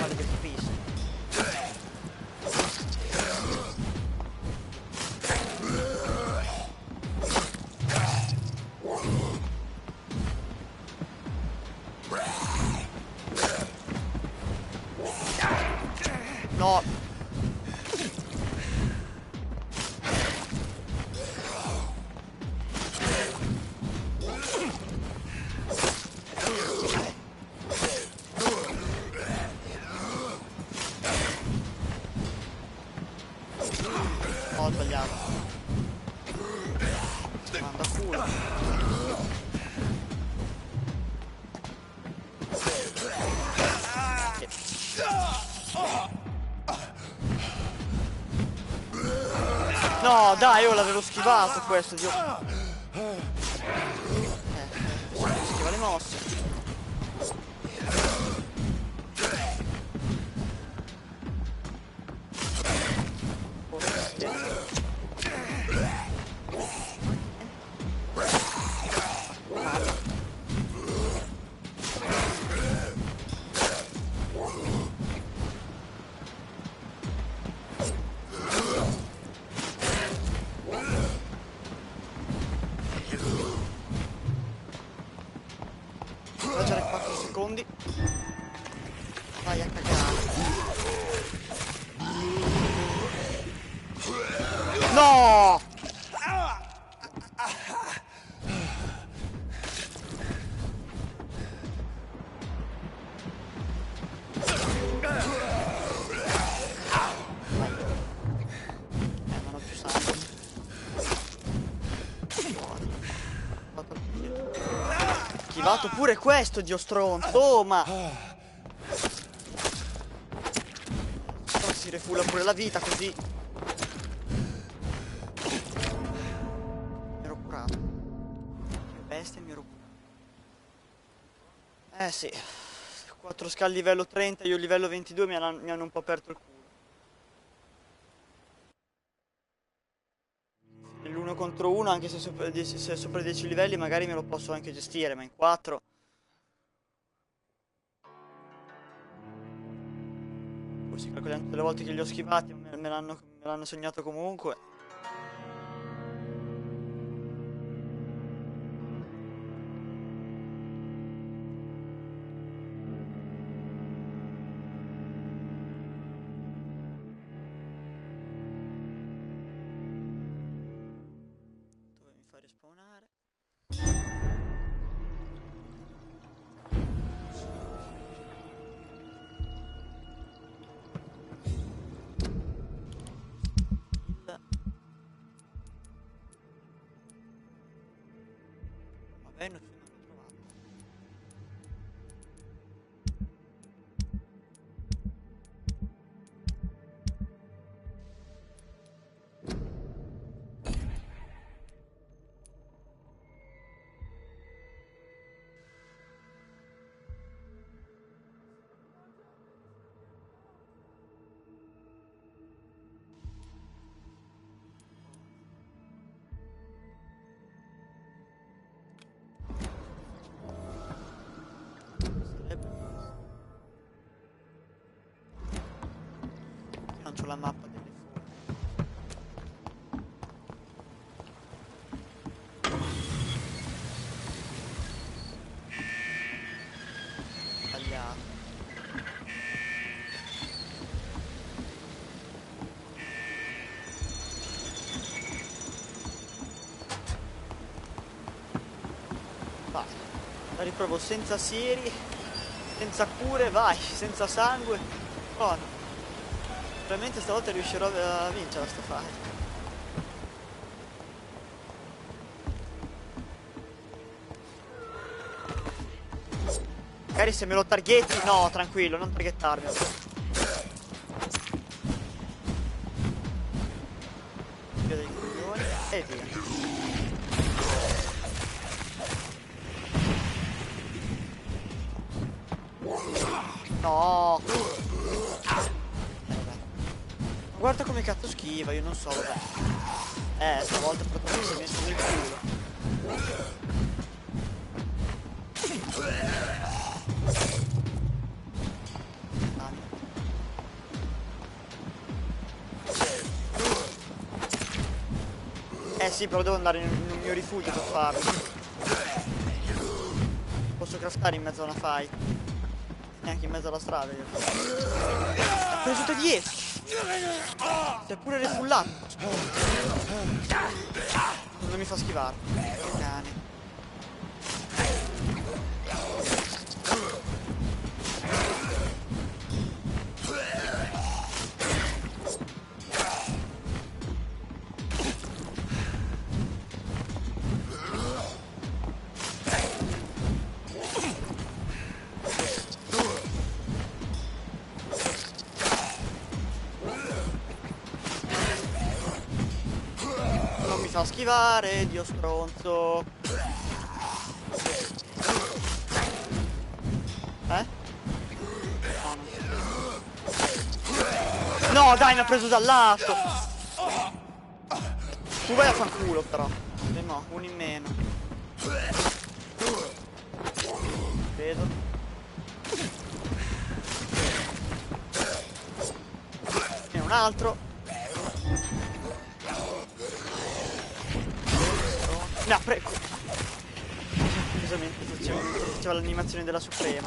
Maledetto beast. No. Ho sbagliato. Manda culo. No, dai, io l'avevo schivato questo, Dio. Schiva le mosse. Leggere 4 secondi. Vai a cagare. No! attivato pure questo, dio stronzo. Oh, ma... si refulla pure la vita così. Mi ero curato. Che bestia, mi ero curato. Sì. 4 scale livello 30, io livello 22 mi hanno un po' aperto il culo. Nell'1 contro 1, anche se è sopra 10 livelli, magari me lo posso anche gestire, ma in 4... Forse calcolando tutte le volte che li ho schivati, me l'hanno segnato comunque. Dove mi fa respawnare? Vabbè, non l'ho trovato. Non c'ho la mappa delle forme. Sbagliato. Basta. La riprovo senza siri, senza cure, vai, senza sangue. Buono. Veramente stavolta riuscirò a vincere sta fight. Magari se me lo targetti... No, tranquillo, non targettarmi. Via dei coglioni e via. No! Guarda come cazzo schiva, io non so, vabbè. Stavolta proprio si è messo nel culo. Sì, però devo andare nel mio rifugio per farlo. Posso craftare in mezzo a una fight. Neanche in mezzo alla strada io. Ha preso da dietro. Si è pure refullato. Non mi fa schivare. Che cane. A schivare, dio stronzo. No, dai, mi ha preso dal lato. Tu vai a fanculo però. No, uno in meno. Vedo. E un altro. No, prego. Scusami, faceva l'animazione della Suprema.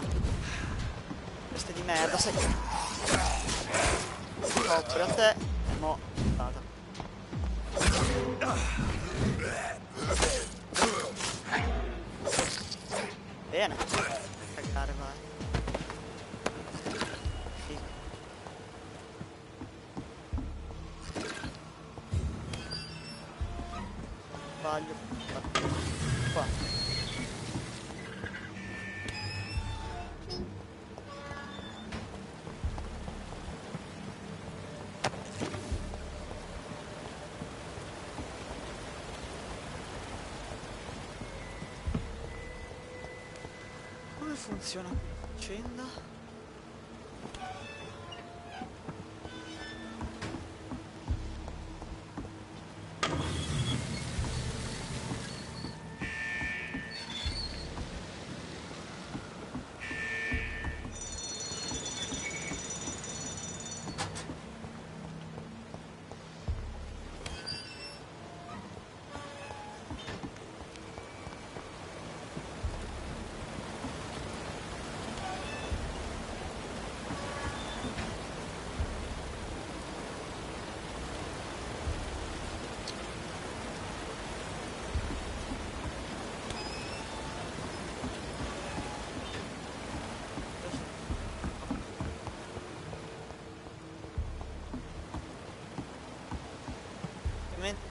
Queste di merda, sai. Offre a te. E mo' vada. Bene. Cagare, vai. Sbaglio. Qua. funziona questa faccenda.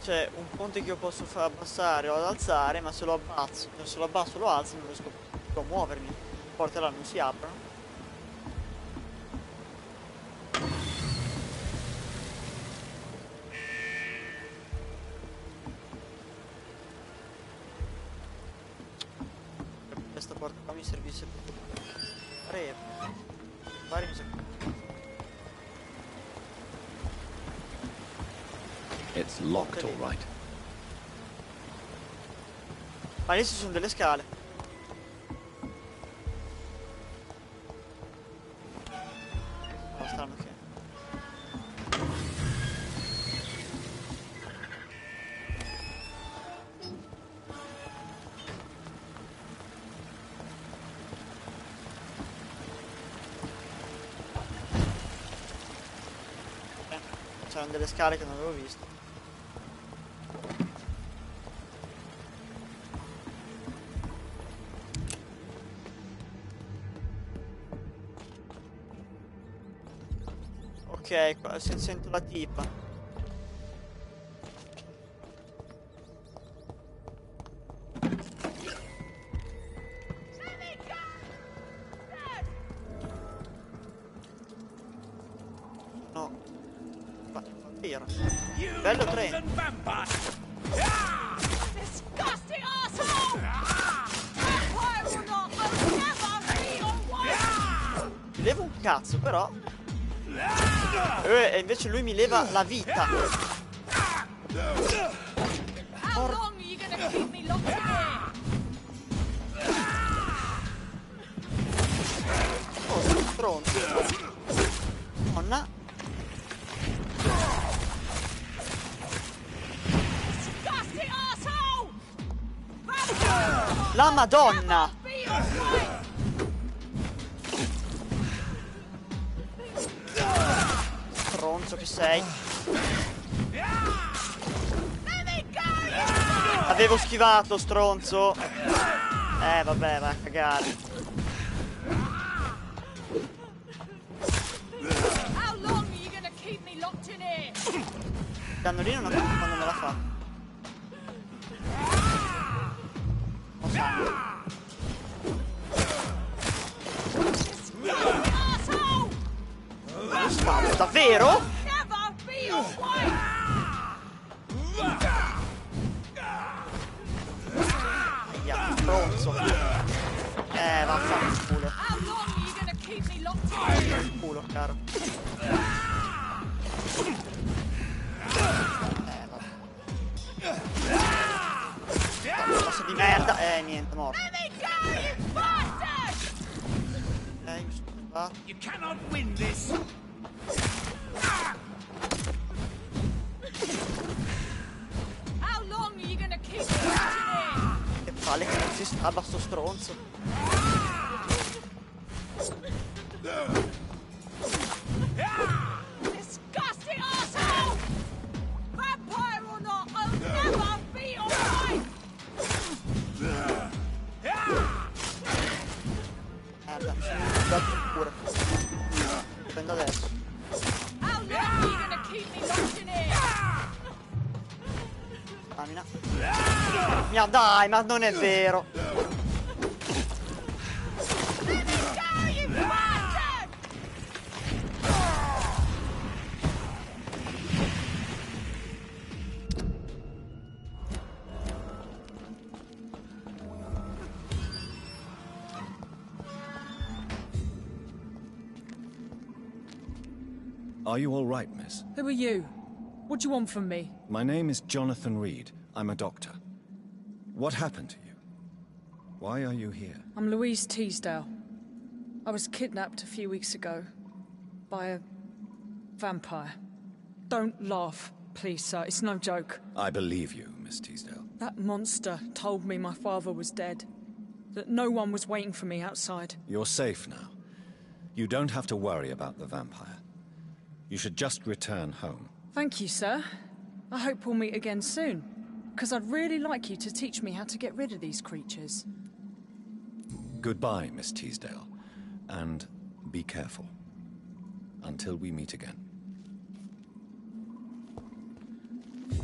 C'è un ponte che io posso far abbassare o ad alzare, ma se lo abbasso o lo alzo non riesco più a muovermi. Le porte là non si aprono. Questa porta qua mi servisse per fare mi sa. It's locked, all right. Ma lì ci sono delle scale. No, stanno che. C'erano delle scale che non avevo visto. Ok, qua sento la tipa. No. Vampyr. Bello treno. Disgusting asshole! Vampire or not, I'll never be your wife! Mi leva un cazzo, però. E invece lui mi leva la vita. How long are you gonna keep me locked in here? Oh, sono stronzo. Nonna. Disgusting asshole! Vampire! La Madonna. Be your wife! Stronzo che sei. Let me go, you Avevo schivato, stronzo. Vabbè, va a cagare. How long are you gonna keep me locked in here? Il cannolino non capisco quando me la fa. Non so. Asshole! Sparo, davvero? Never be your wife! Aia, stronzo. Vaffanculo. How long are you gonna keep me locked in here? Culo, caro. Vabbè. Passa di merda. Niente, morto. Let me go, you bastard! Mi sono salvato. You cannot win this. How long are you gonna keep me locked in here? Che palle che non si stava sto stronzo. Disgusting asshole! Vampire or not, I'll never be your wife! Merda, mi sono salvato pure. Lo prendo adesso. How long are you gonna keep me locked in here? Stamina. Mia dai, ma non è vero. Let me go, you bastard! Are you all right, miss? Who are you? What do you want from me? My name is Jonathan Reed. I'm a doctor. What happened to you? Why are you here? I'm Louise Teasdale. I was kidnapped a few weeks ago by a vampire. Don't laugh, please, sir. It's no joke. I believe you, Miss Teasdale. That monster told me my father was dead. That no one was waiting for me outside. You're safe now. You don't have to worry about the vampire. You should just return home. Thank you, sir. I hope we'll meet again soon. Because I'd really like you to teach me how to get rid of these creatures. Goodbye, Miss Teasdale. And be careful. Until we meet again.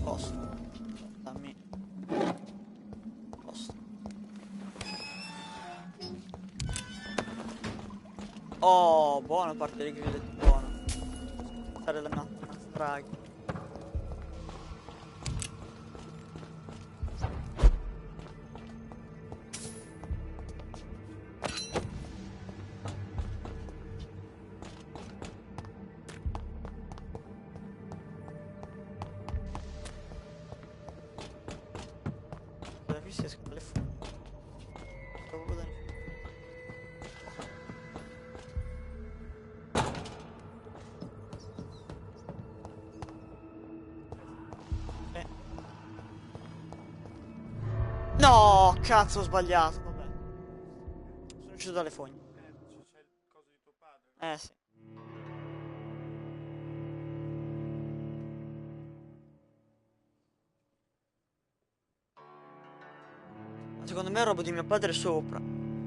Posto. Dammi. Posto. Oh, buono parte dei grilletti, buono. Fare la mia straghi. Qui si escono le fuoco. Stavo godendo. No, cazzo, ho sbagliato, vabbè. Sono uscito dalle fogne. C'è il coso di tuo padre. Sì. Secondo me è roba di mio padre sopra.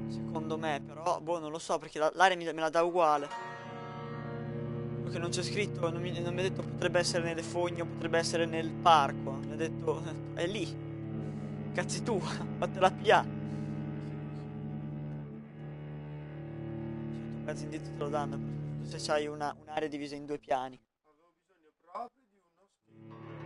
Secondo me, però, boh, non lo so, perché l'area me la dà uguale. Perché non c'è scritto, non mi ha detto potrebbe essere nelle fogne o potrebbe essere nel parco. Mi ha detto, è lì. Cazzi tu, fatela pigliare. Il tuo pezzo indietro te lo danno, se c'hai un'area divisa in 2 piani. Avevo bisogno proprio di uno scrivere.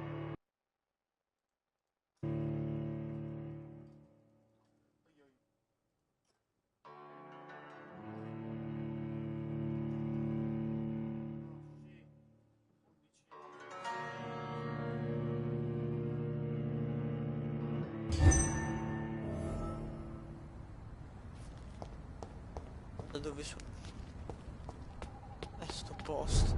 Da dove sono? Sto posto.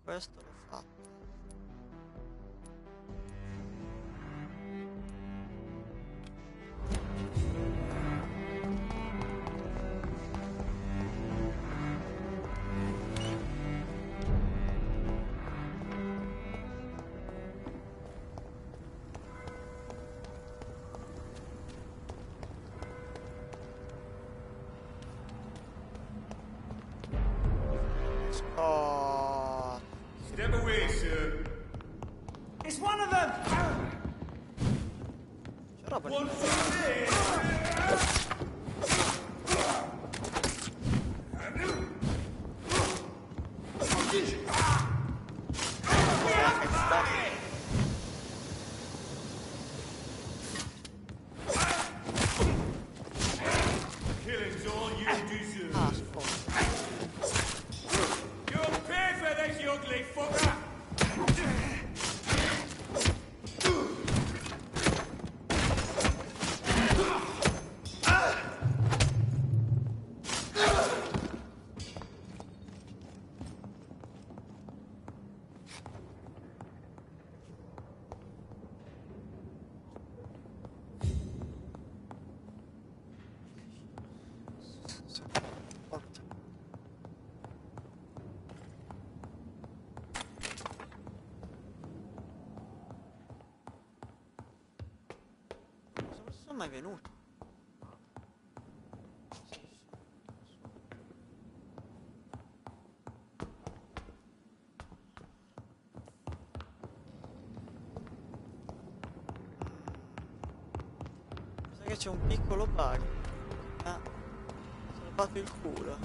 Questo l'ho fatto. Oh. Step away, sir. It's one of them! C'è roba lì. What's in Killing's all you deserve. Ah, sfondo. You'll pay for this, you ugly fucker! Non sono mai venuto. Mi sa che c'è un piccolo bug. Ah, sono fatto il culo.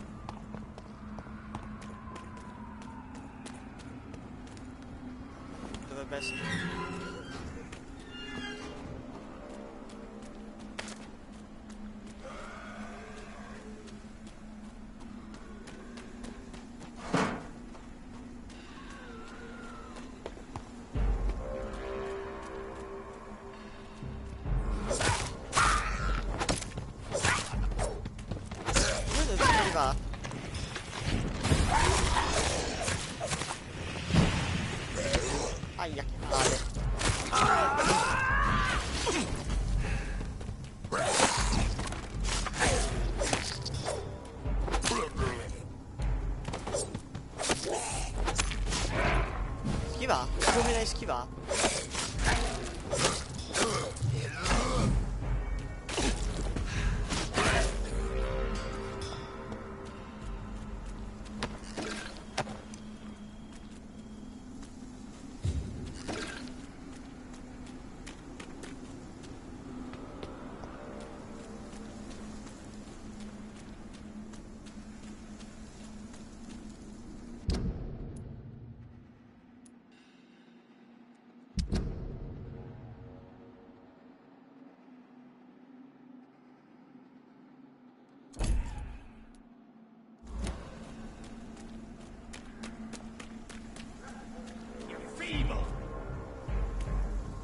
Dovrebbe essere. mi l'hai schivato?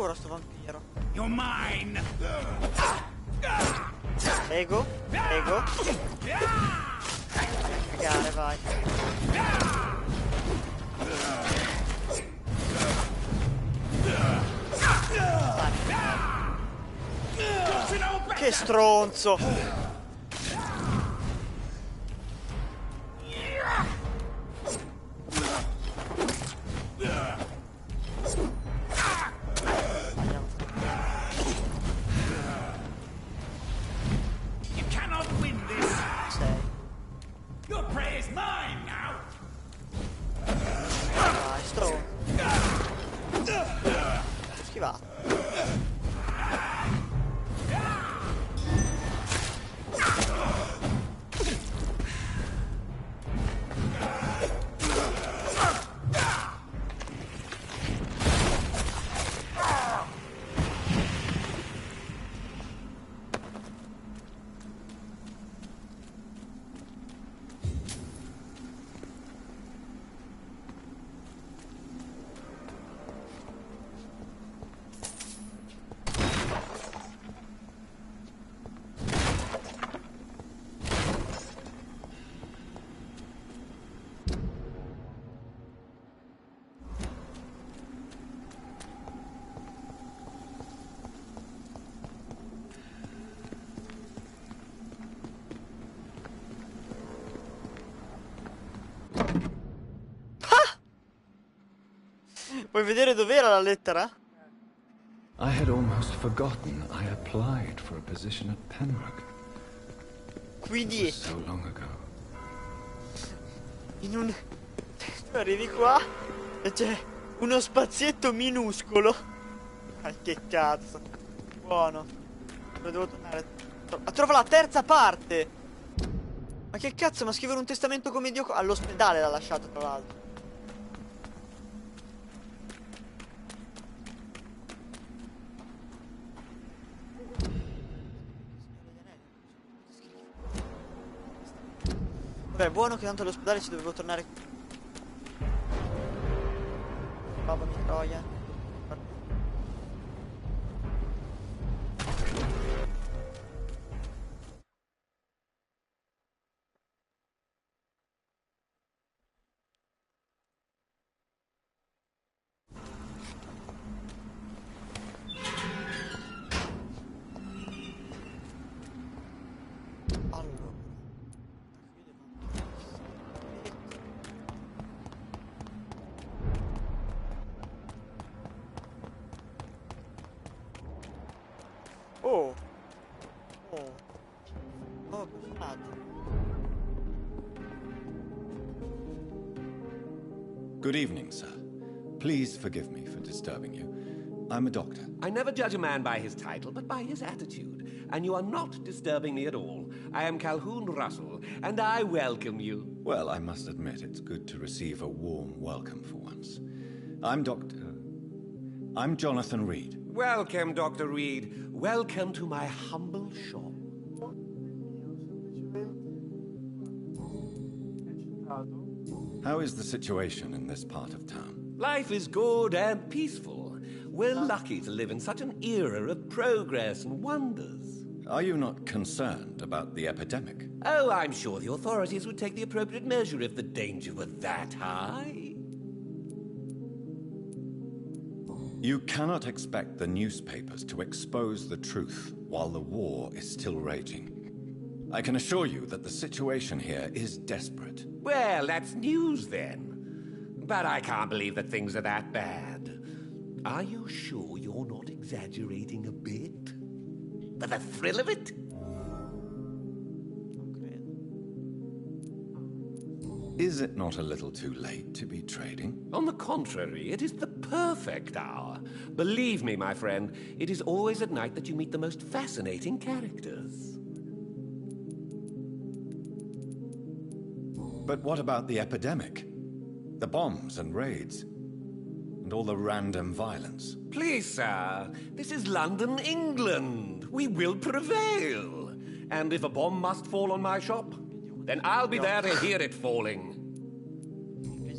Ancora sto vampiro. You're mine. Ego. Cagare, vai. Che stronzo. Vuoi vedere dov'era la lettera? I had almost forgotten I applied for a position at Penrock. Qui It was so long ago. Tu arrivi qua e c'è uno spazietto minuscolo. Ah, che cazzo. Buono. Dove devo tornare? Trova la terza parte. Ma che cazzo, ma scrivere un testamento come Dio... All'ospedale l'ha lasciato, tra l'altro. Vabbè, buono che tanto all'ospedale ci dovevo tornare. Babbo mi troia. Good evening, sir. Please forgive me for disturbing you. I'm a doctor. I never judge a man by his title, but by his attitude. And you are not disturbing me at all. I am Calhoun Russell, and I welcome you. Well, I must admit it's good to receive a warm welcome for once. I'm Jonathan Reed. Welcome, Dr. Reed. Welcome to my humble shop. How is the situation in this part of town? Life is good and peaceful. We're lucky to live in such an era of progress and wonders. Are you not concerned about the epidemic? Oh, I'm sure the authorities would take the appropriate measure if the danger were that high. You cannot expect the newspapers to expose the truth while the war is still raging. I can assure you that the situation here is desperate. Well, that's news then. But I can't believe that things are that bad. Are you sure you're not exaggerating a bit? For the thrill of it? Non credo. Is it not a little too late to be trading? On the contrary, it is the perfect hour. Believe me, my friend, it is always at night that you meet the most fascinating characters. But what about the epidemic? The bombs and raids? And all the random violence? Please, sir, this is London, England. We will prevail. And if a bomb must fall on my shop, then I'll be there to hear it falling.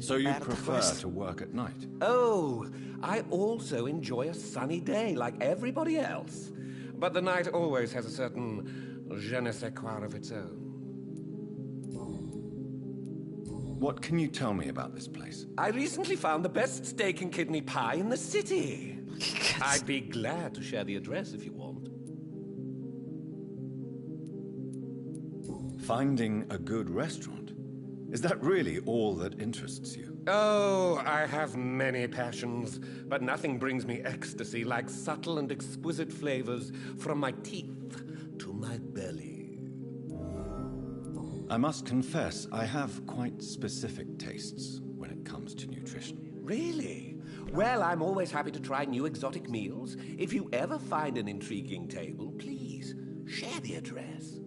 So you prefer to work at night? Oh, I also enjoy a sunny day like everybody else. But the night always has a certain je ne sais quoi of its own. What can you tell me about this place? I recently found the best steak and kidney pie in the city. I'd be glad to share the address if you want. Finding a good restaurant? Is that really all that interests you? Oh, I have many passions, but nothing brings me ecstasy like subtle and exquisite flavors from my teeth to my belly. I must confess, I have quite specific tastes when it comes to nutrition. Really? Well, I'm always happy to try new exotic meals. If you ever find an intriguing table, please share the address.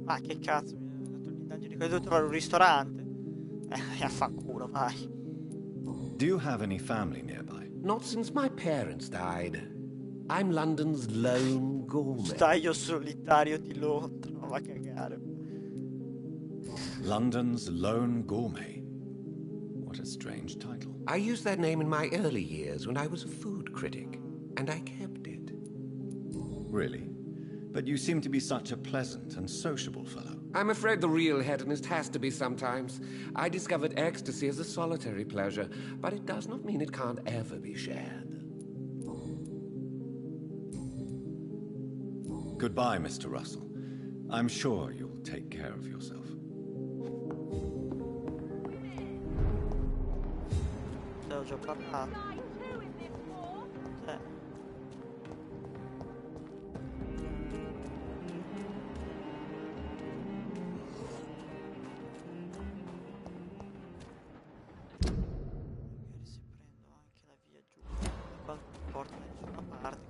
Ma che cazzo, mi ha dato l'indagine che ho dovuto trovare un ristorante. Affanculo, vai. Do you have any family nearby? Not since my parents died. I'm London's lone gourmet. Staio solitario di Londra, ma va a cagare. London's lone gourmet. What a strange title. I used that name in my early years when I was a food critic, and I kept it. Really? But you seem to be such a pleasant and sociable fellow. I'm afraid the real hedonist has to be sometimes. I discovered ecstasy as a solitary pleasure, but it does not mean it can't ever be shared. Goodbye, Mr. Russell. I'm sure you'll take care of yourself. Te l'ho già parlato. Magari se prendo anche la via giù. Qua non porta da nessuna parte.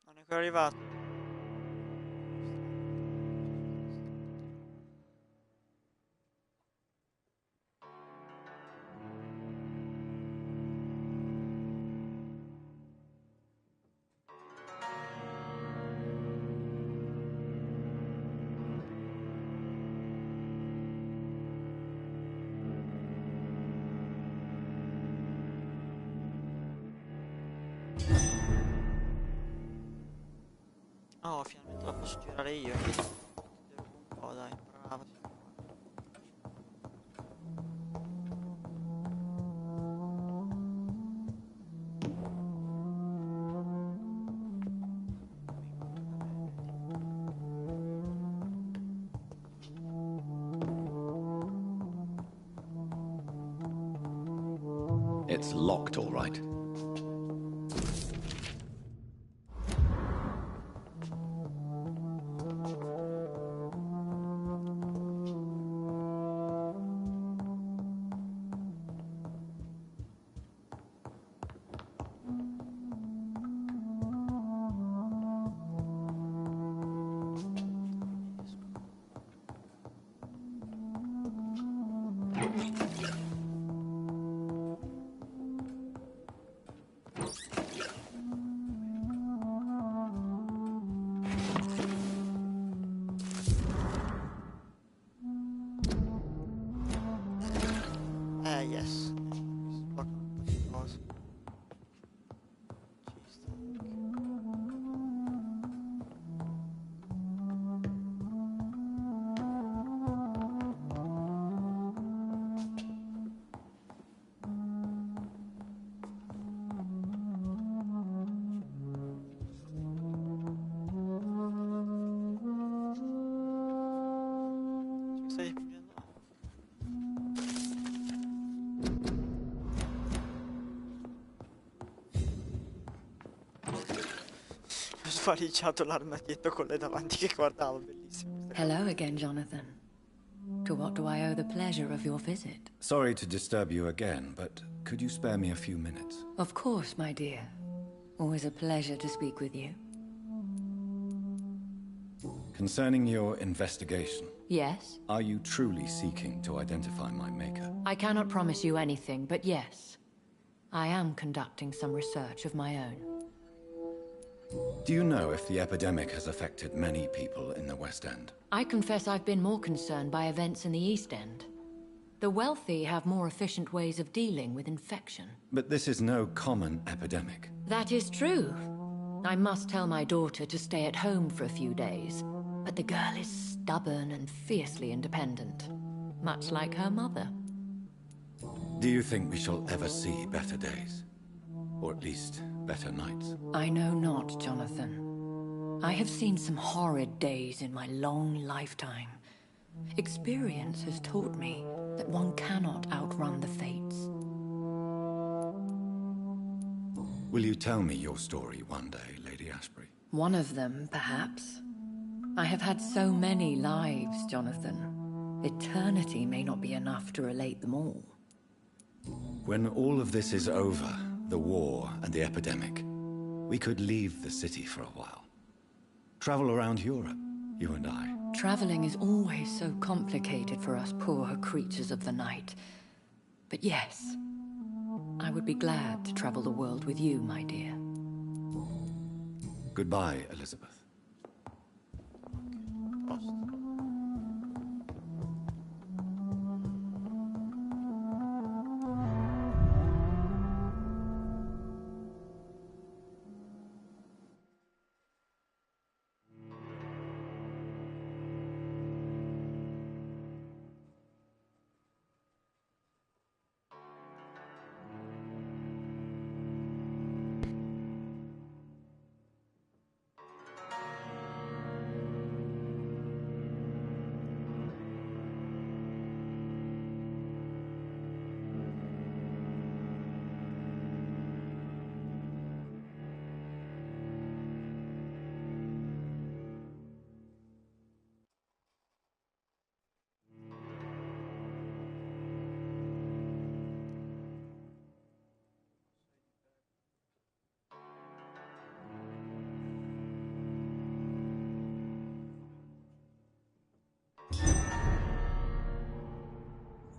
Non è ancora arrivato. Oh, finalmente la posso girare io. Devo un po', dai, bravo. It's locked, all right. Yes. Cosa. Stai pigliando? Ho svaliggiato l'armadietto con le davanti che guardavo, bellissimo. Hello again, Jonathan. To what do I owe the pleasure of your visit? Sorry to disturb you again, but could you spare me a few minutes? Of course, my dear. Always a pleasure to speak with you. Concerning your investigation, Yes? are you truly seeking to identify my maker? I cannot promise you anything, but yes. I am conducting some research of my own. Do you know if the epidemic has affected many people in the West End? I confess I've been more concerned by events in the East End. The wealthy have more efficient ways of dealing with infection. But this is no common epidemic. That is true. I must tell my daughter to stay at home for a few days. But the girl is stubborn and fiercely independent. Much like her mother. Do you think we shall ever see better days? Or at least, better nights? I know not, Jonathan. I have seen some horrid days in my long lifetime. Experience has taught me that one cannot outrun the fates. Will you tell me your story one day, Lady Ashbury? One of them, perhaps. I have had so many lives, Jonathan. Eternity may not be enough to relate them all. When all of this is over, the war and the epidemic, we could leave the city for a while. Travel around Europe, you and I. Traveling is always so complicated for us poor creatures of the night. But yes, I would be glad to travel the world with you, my dear. Goodbye, Elizabeth.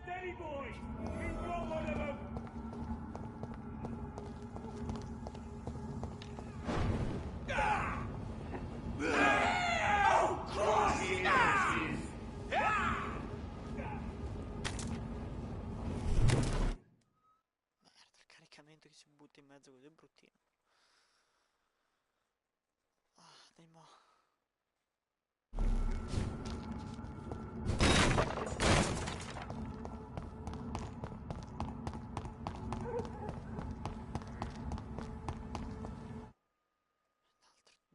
Steady, boys! We've got one of them! Oh, crosses! Merda, il caricamento che si butta in mezzo così è bruttino. Ah, dai mo.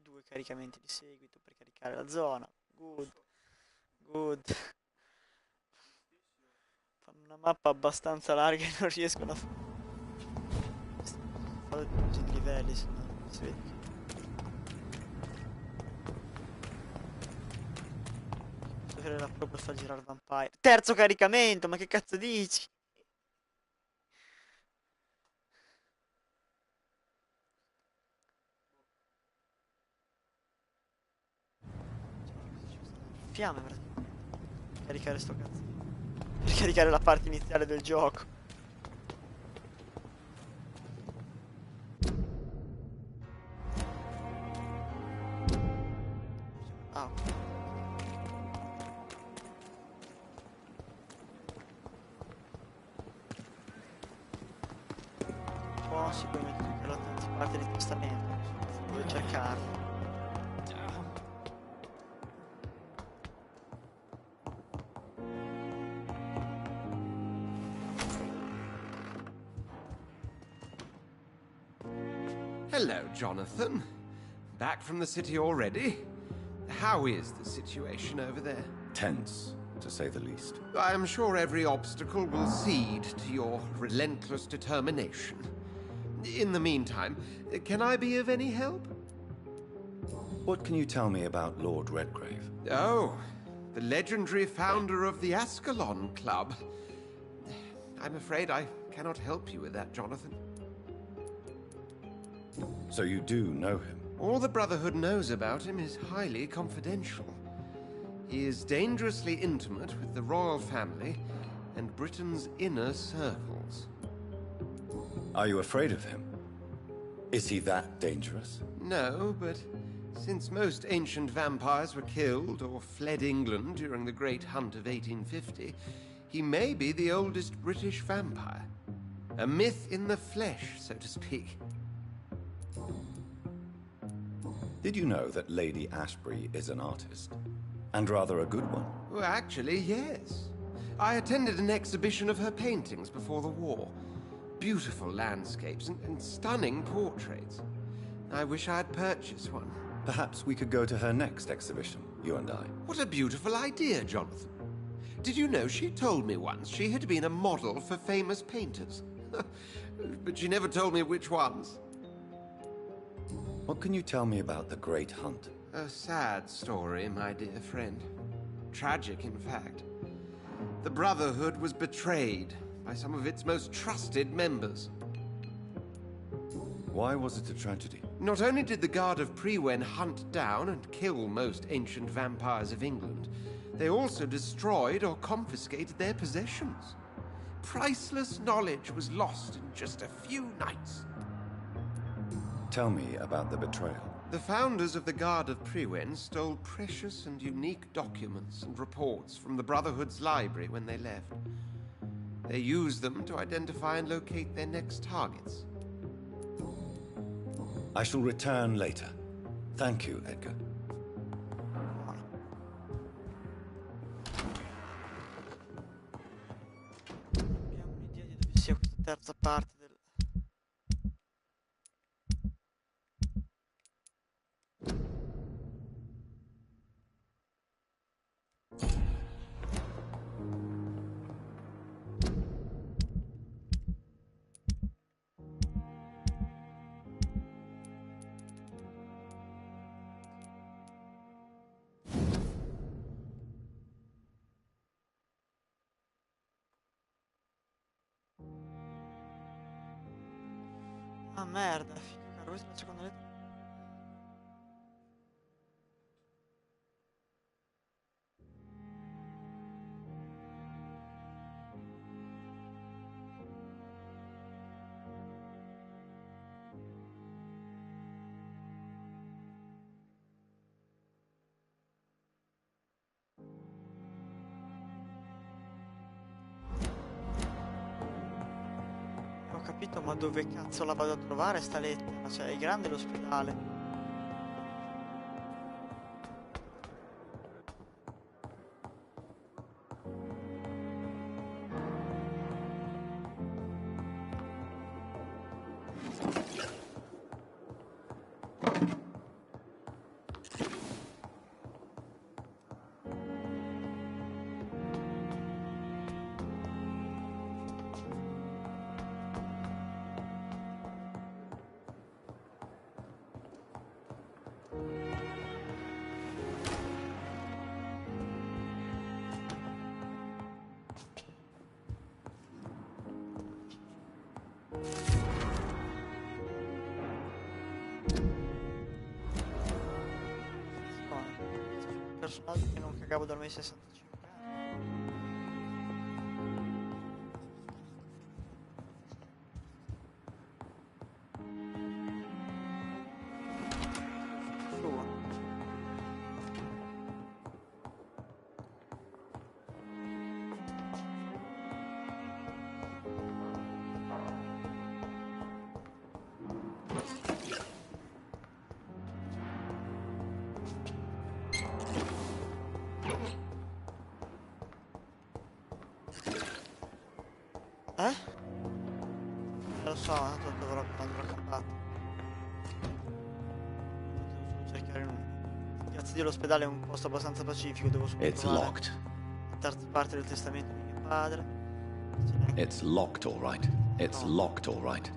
Due caricamenti di seguito per caricare la zona. Good. Good. Fanno una mappa abbastanza larga e non riescono a fare tutti i livelli, se no non si vede. Posso avere la pro per far girare Vampyr. Terzo caricamento, ma che cazzo dici? Fiamme per caricare sto cazzo. per caricare la parte iniziale del gioco. Ah, ok. Oh, si può mettere anche la parte di testamento, dove cercarlo. Hello, Jonathan. Back from the city already? How is the situation over there? Tense, to say the least. I am sure every obstacle will cede to your relentless determination. In the meantime, can I be of any help? What can you tell me about Lord Redgrave? Oh, the legendary founder of the Ascalon Club. I'm afraid I cannot help you with that, Jonathan. So you do know him? All the Brotherhood knows about him is highly confidential. He is dangerously intimate with the royal family and Britain's inner circles. Are you afraid of him? Is he that dangerous? No, but since most ancient vampires were killed or fled England during the Great Hunt of 1850, he may be the oldest British vampire. A myth in the flesh, so to speak. Did you know that Lady Ashbury is an artist? And rather a good one? Well, actually, yes. I attended an exhibition of her paintings before the war. Beautiful landscapes and stunning portraits. I wish I had purchased one. Perhaps we could go to her next exhibition, you and I. What a beautiful idea, Jonathan. Did you know she told me once she had been a model for famous painters? But she never told me which ones. What can you tell me about the Great Hunt? A sad story, my dear friend. Tragic, in fact. The Brotherhood was betrayed by some of its most trusted members. Why was it a tragedy? Not only did the Guard of Prewen hunt down and kill most ancient vampires of England, they also destroyed or confiscated their possessions. Priceless knowledge was lost in just a few nights. Tell me about the betrayal. The founders of the Guard of Prewen stole precious and unique documents and reports from the Brotherhood's library when they left. They used them to identify and locate their next targets. I shall return later. Thank you, Edgar. Abbiamo un'idea di dove sia questa terza parte del... Ah merda, figa, caro, questa è la seconda lettera. Ho capito, ma dove cazzo la vado a trovare sta lettera? Cioè, è grande l'ospedale. Un personaggio che non cagavo da ormai 65 anni. Lo so, tanto dovrò prendere la campata. Devo solo cercare un... Piazza dell'ospedale è un posto abbastanza pacifico, devo solo It's trovare locked. la terza parte del testamento di mio padre. It's locked, all right. It's locked, all right.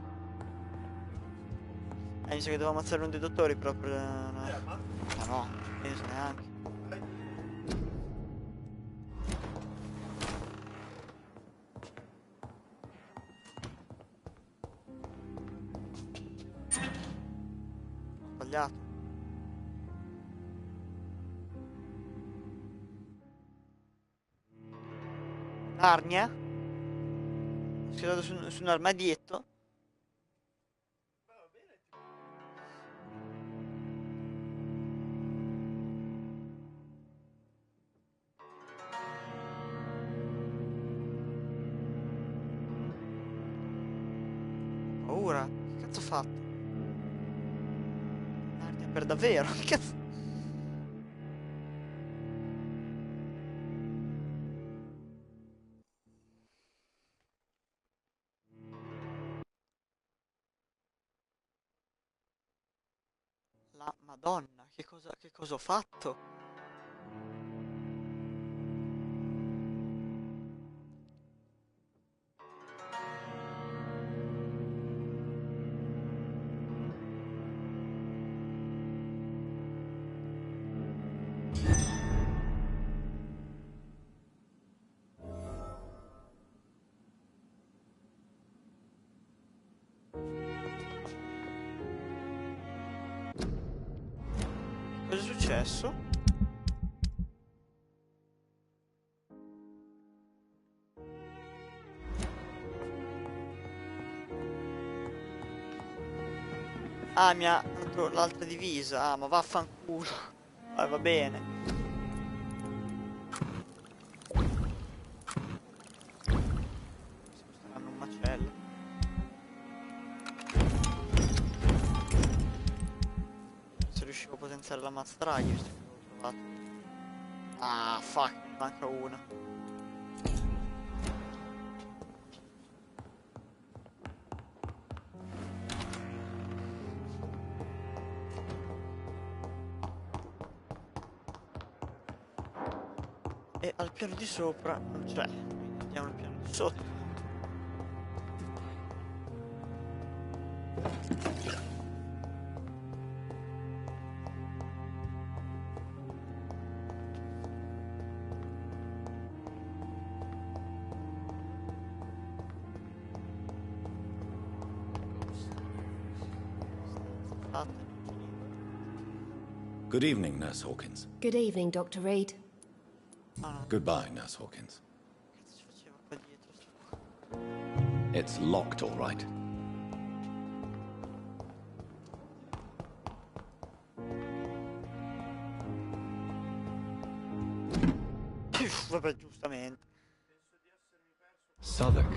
Mi sa che devo ammazzare uno dei dottori proprio. No. Ma no, non penso neanche. Ho sbagliato. Narnia? Ho schierato su un armadietto. Paura. Che cazzo ho fatto? Narnia per davvero? Che cazzo? La Madonna, che cosa ho fatto? Cosa è successo? Ah, mi ha dato l'altra divisa. Ah, ma vaffanculo. Va bene. Saranno un macello. Se riuscivo a potenziare la mazza draghi, visto che l'avevo trovato. Ah, fuck, manca una. E al piano di sopra non c'è. Andiamo al piano di sotto. Good evening, Nurse Hawkins. Good evening, Dr. Reed. Goodbye, Nurse Hawkins. Cazzo ci faceva qua dietro? It's locked, all right. Vabbè, giustamente. Southwark.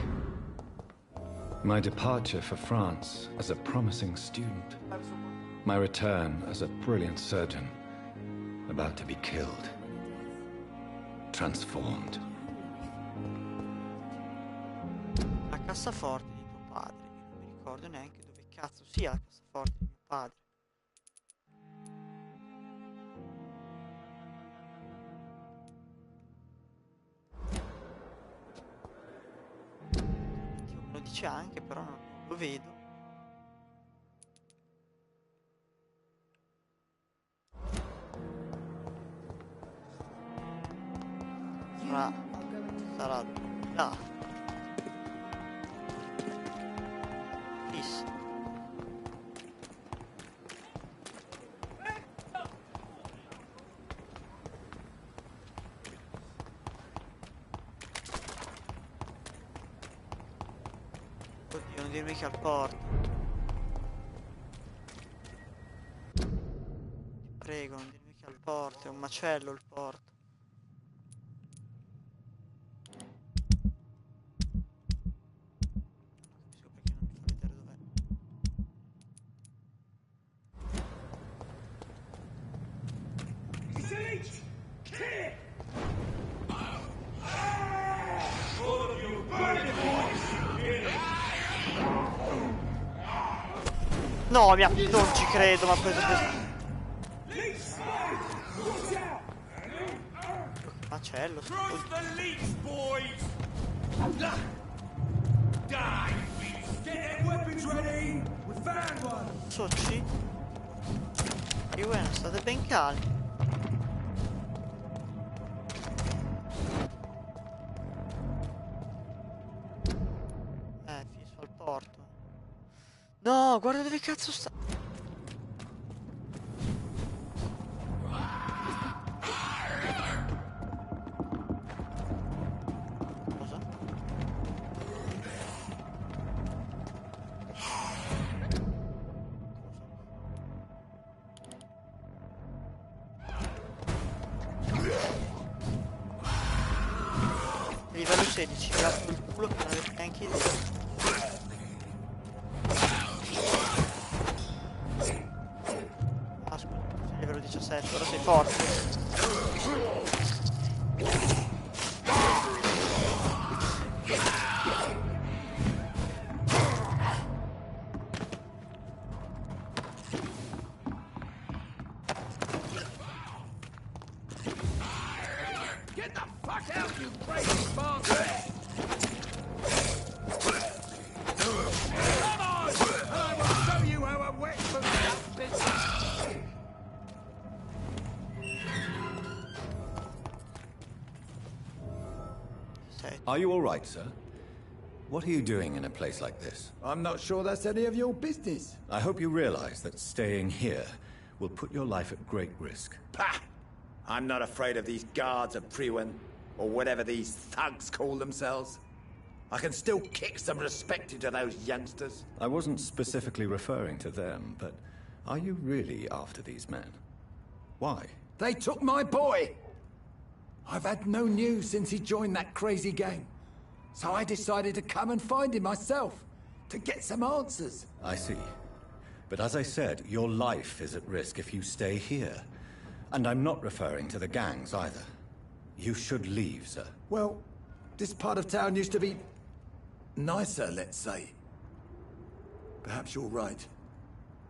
My departure for France as a promising student. My return as a brilliant surgeon, about to be killed. Transformed. La cassaforte di tuo padre. Io non mi ricordo neanche dove cazzo sia la cassaforte di mio padre. Me lo dice anche, però non lo vedo. Sarà là. Fiss. Oddio, non dirmi che al porto. Ti prego, non dirmi che al porto, è un macello il porto. No, non ci credo, ma ha preso questo. Macello. Trust the leech, boys! Die! Get their weapons ready! We found one! Soci. E bueno, state ben calmi. Fisso al porto. No, guarda dove cazzo sta. Cosa? Livello 16, mi apro il culo che non avete neanche idea. Ah, scusa, sei livello 17, ora sei forte. Get the fuck out, you crazy bastard! Come on! I will show you how a wet foot does business! Are you all right, sir? What are you doing in a place like this? I'm not sure that's any of your business. I hope you realize that staying here will put your life at great risk. Pah! I'm not afraid of these guards of Priwen, or whatever these thugs call themselves. I can still kick some respect into those youngsters. I wasn't specifically referring to them, but are you really after these men? Why? They took my boy! I've had no news since he joined that crazy gang. So I decided to come and find him myself, to get some answers. I see. But as I said, your life is at risk if you stay here. And I'm not referring to the gangs either. You should leave, sir. Well, this part of town used to be nicer, let's say. Perhaps you're right.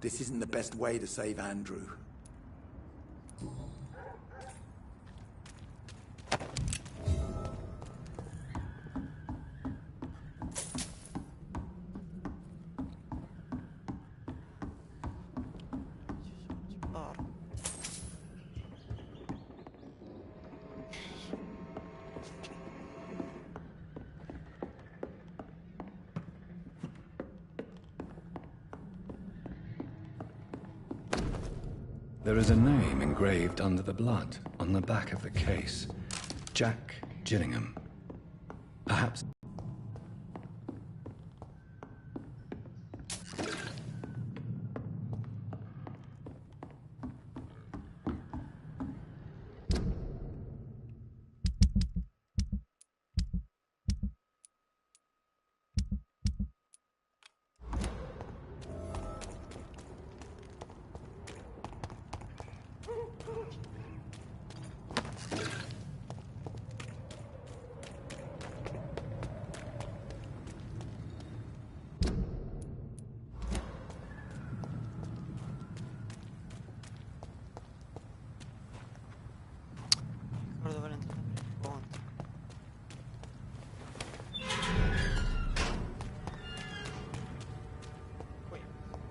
This isn't the best way to save Andrew. There is a name engraved under the blood on the back of the case. Jack Gillingham. Perhaps...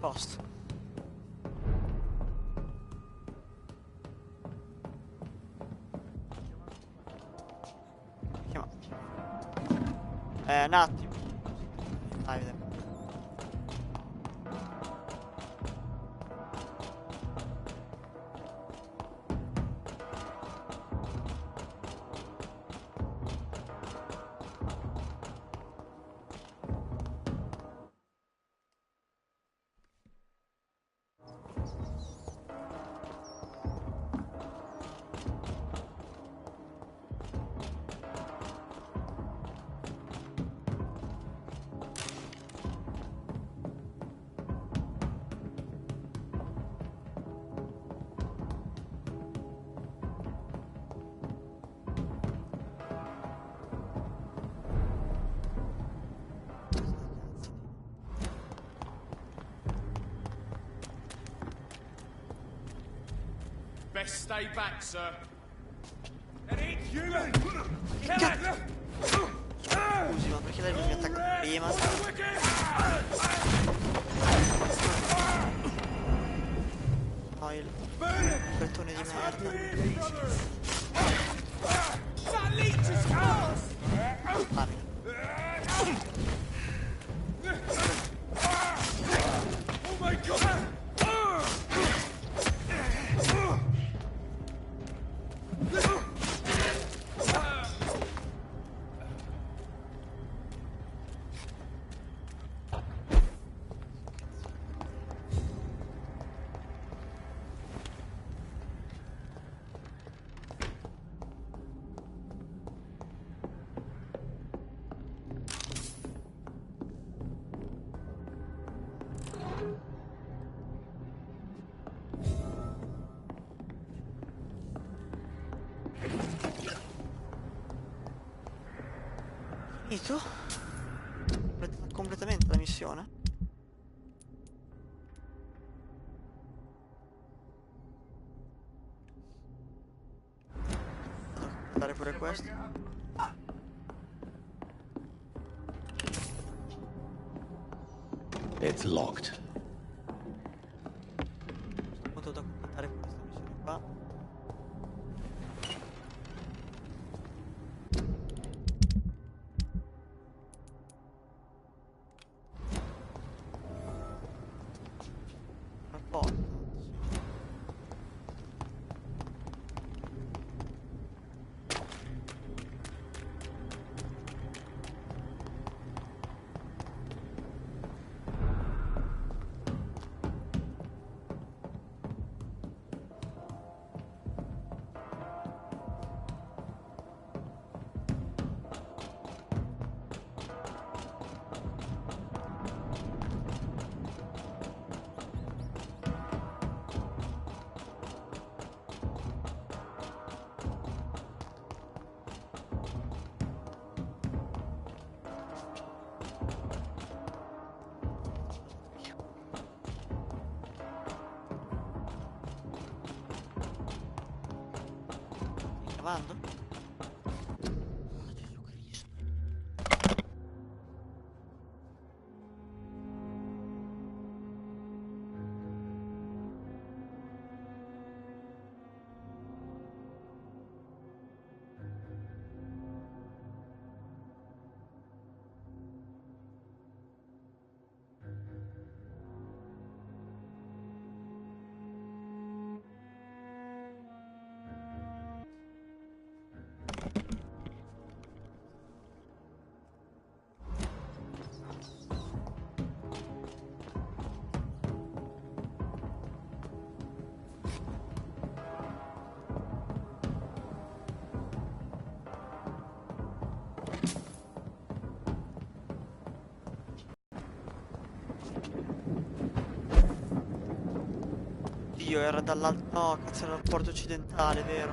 Posto. Chiama. Un attimo. Dai, vediamo. Best stay back, sir. Eddie, human! Scusi, ma perché lei non mi attacca prima? No, il bettone di merda. Oh my god! Finito? Completamente la missione? Fare pure questo. It's locked. Ho potuto completare questa missione qua. Una porta. Cavando? Oh, Gesù Cristo. Dio, era dall'altro... No, cazzo, era dal porto occidentale, vero?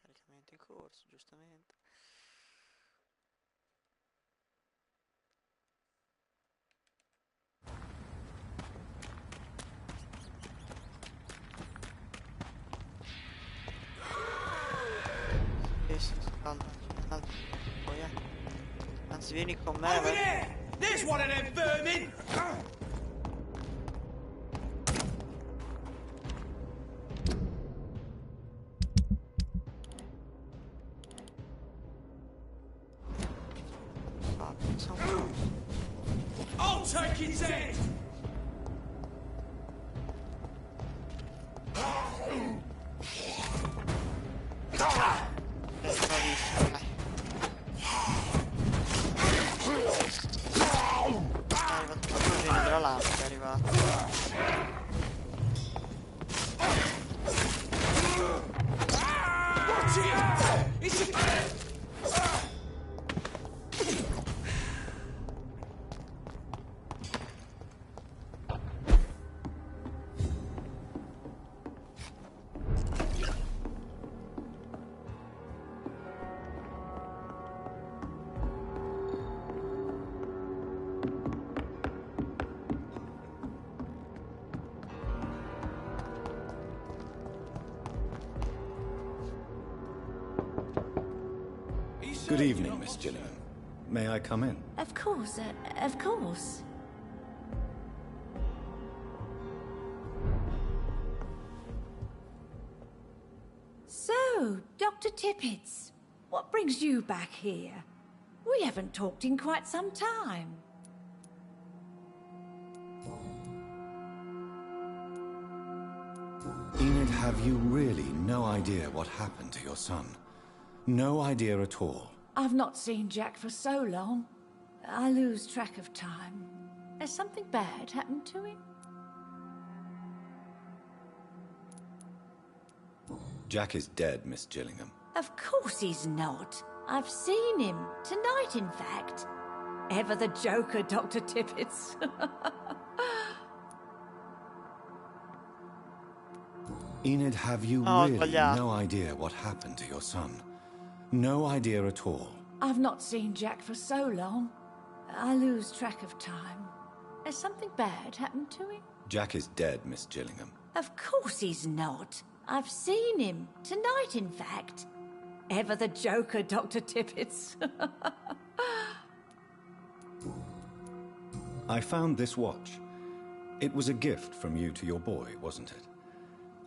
Caricamento in corso, giustamente. Si scalda, poi anzi vieni con me. Over there! There's one of them vermin! I'll take its head! Good evening, Miss Gillingham. May I come in? Of course, of course. So, Dr. Tippets, what brings you back here? We haven't talked in quite some time. Enid, have you really no idea what happened to your son? No idea at all? I've not seen Jack for so long. I lose track of time. Has something bad happened to him? Jack is dead, Miss Gillingham. Of course he's not. I've seen him. Tonight, in fact. Ever the joker, Dr. Tippets. Enid, have you really no idea what happened to your son? No idea at all? I've not seen Jack for so long. I lose track of time. Has something bad happened to him? Jack is dead, Miss Gillingham. Of course he's not. I've seen him. Tonight, in fact. Ever the joker, Dr. Tippets. I found this watch. It was a gift from you to your boy, wasn't it?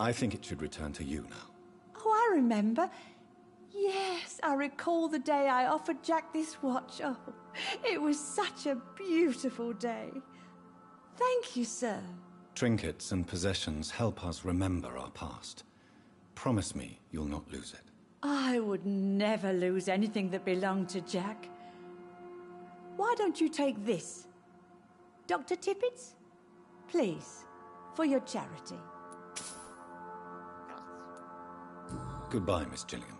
I think it should return to you now. Oh, I remember. Yes, I recall the day I offered Jack this watch. Oh, it was such a beautiful day. Thank you, sir. Trinkets and possessions help us remember our past. Promise me you'll not lose it. I would never lose anything that belonged to Jack. Why don't you take this? Dr. Tippets? Please, for your charity. Goodbye, Miss Gillingham.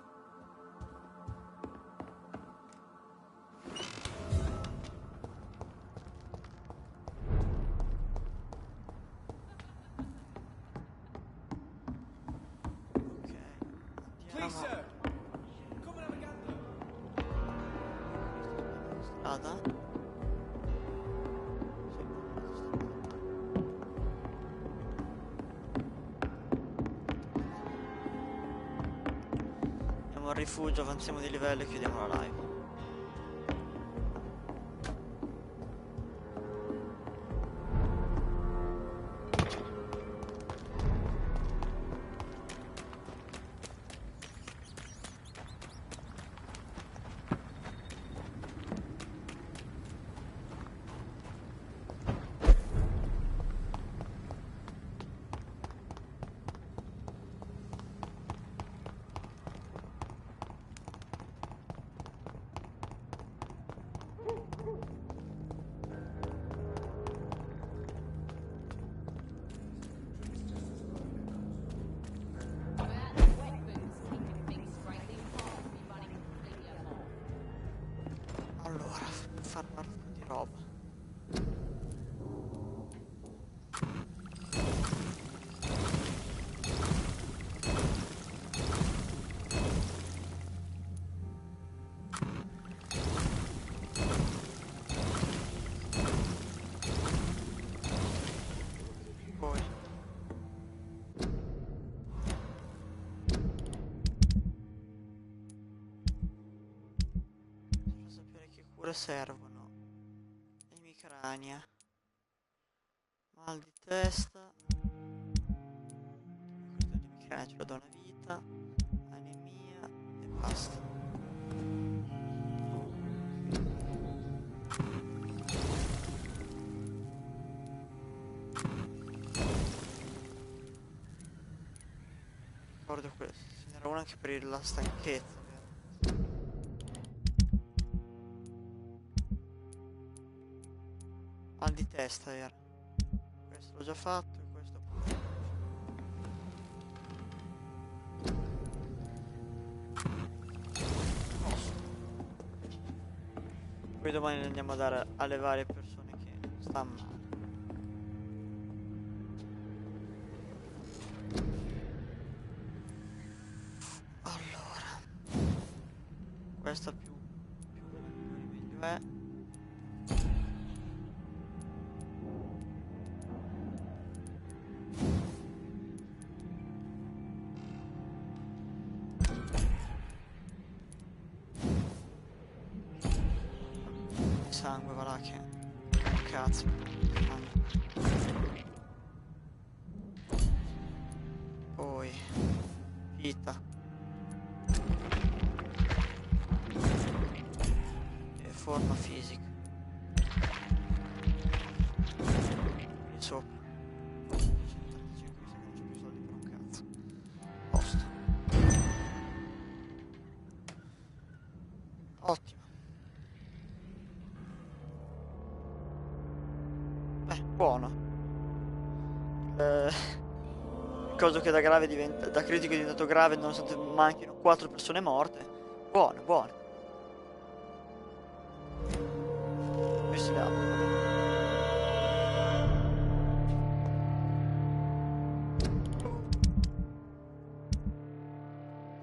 Please, sir. Come and have a gander. Strada. Andiamo al rifugio, avanziamo di livello e chiudiamo la live. Allora, fare un po' di roba. Poi per sapere che cure servono. Emicrania, mal di testa, questo di emicrania ce lo do una vita, anemia e basta. Ricordo questo, ce n'era una anche per la stanchezza, vero? Mal di testa era. Questo l'ho già fatto e questo pure. Poi domani andiamo a dare alle varie persone che stanno male. Allora, questa più meglio è. sangue, va là che... Cazzo. Poi... vita. E forma fisica. Qui sopra. 135, mi sa che non c'ho più soldi per un cazzo. Posto. Ottimo. Buono. Il coso che da grave diventa, da critico è diventato grave nonostante manchino 4 persone morte. Buono, buono. Queste le apro, va bene.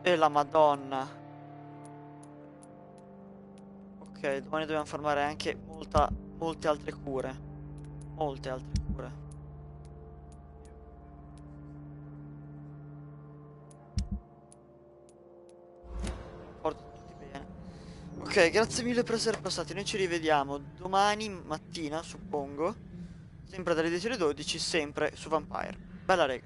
E la Madonna. Ok, domani dobbiamo farmare anche molte altre cure. Molte altre cure. Porto tutti bene. Ok, grazie mille per essere passati. Noi ci rivediamo domani mattina, suppongo. Sempre dalle 10 alle 12, sempre su Vampyr. Bella rega.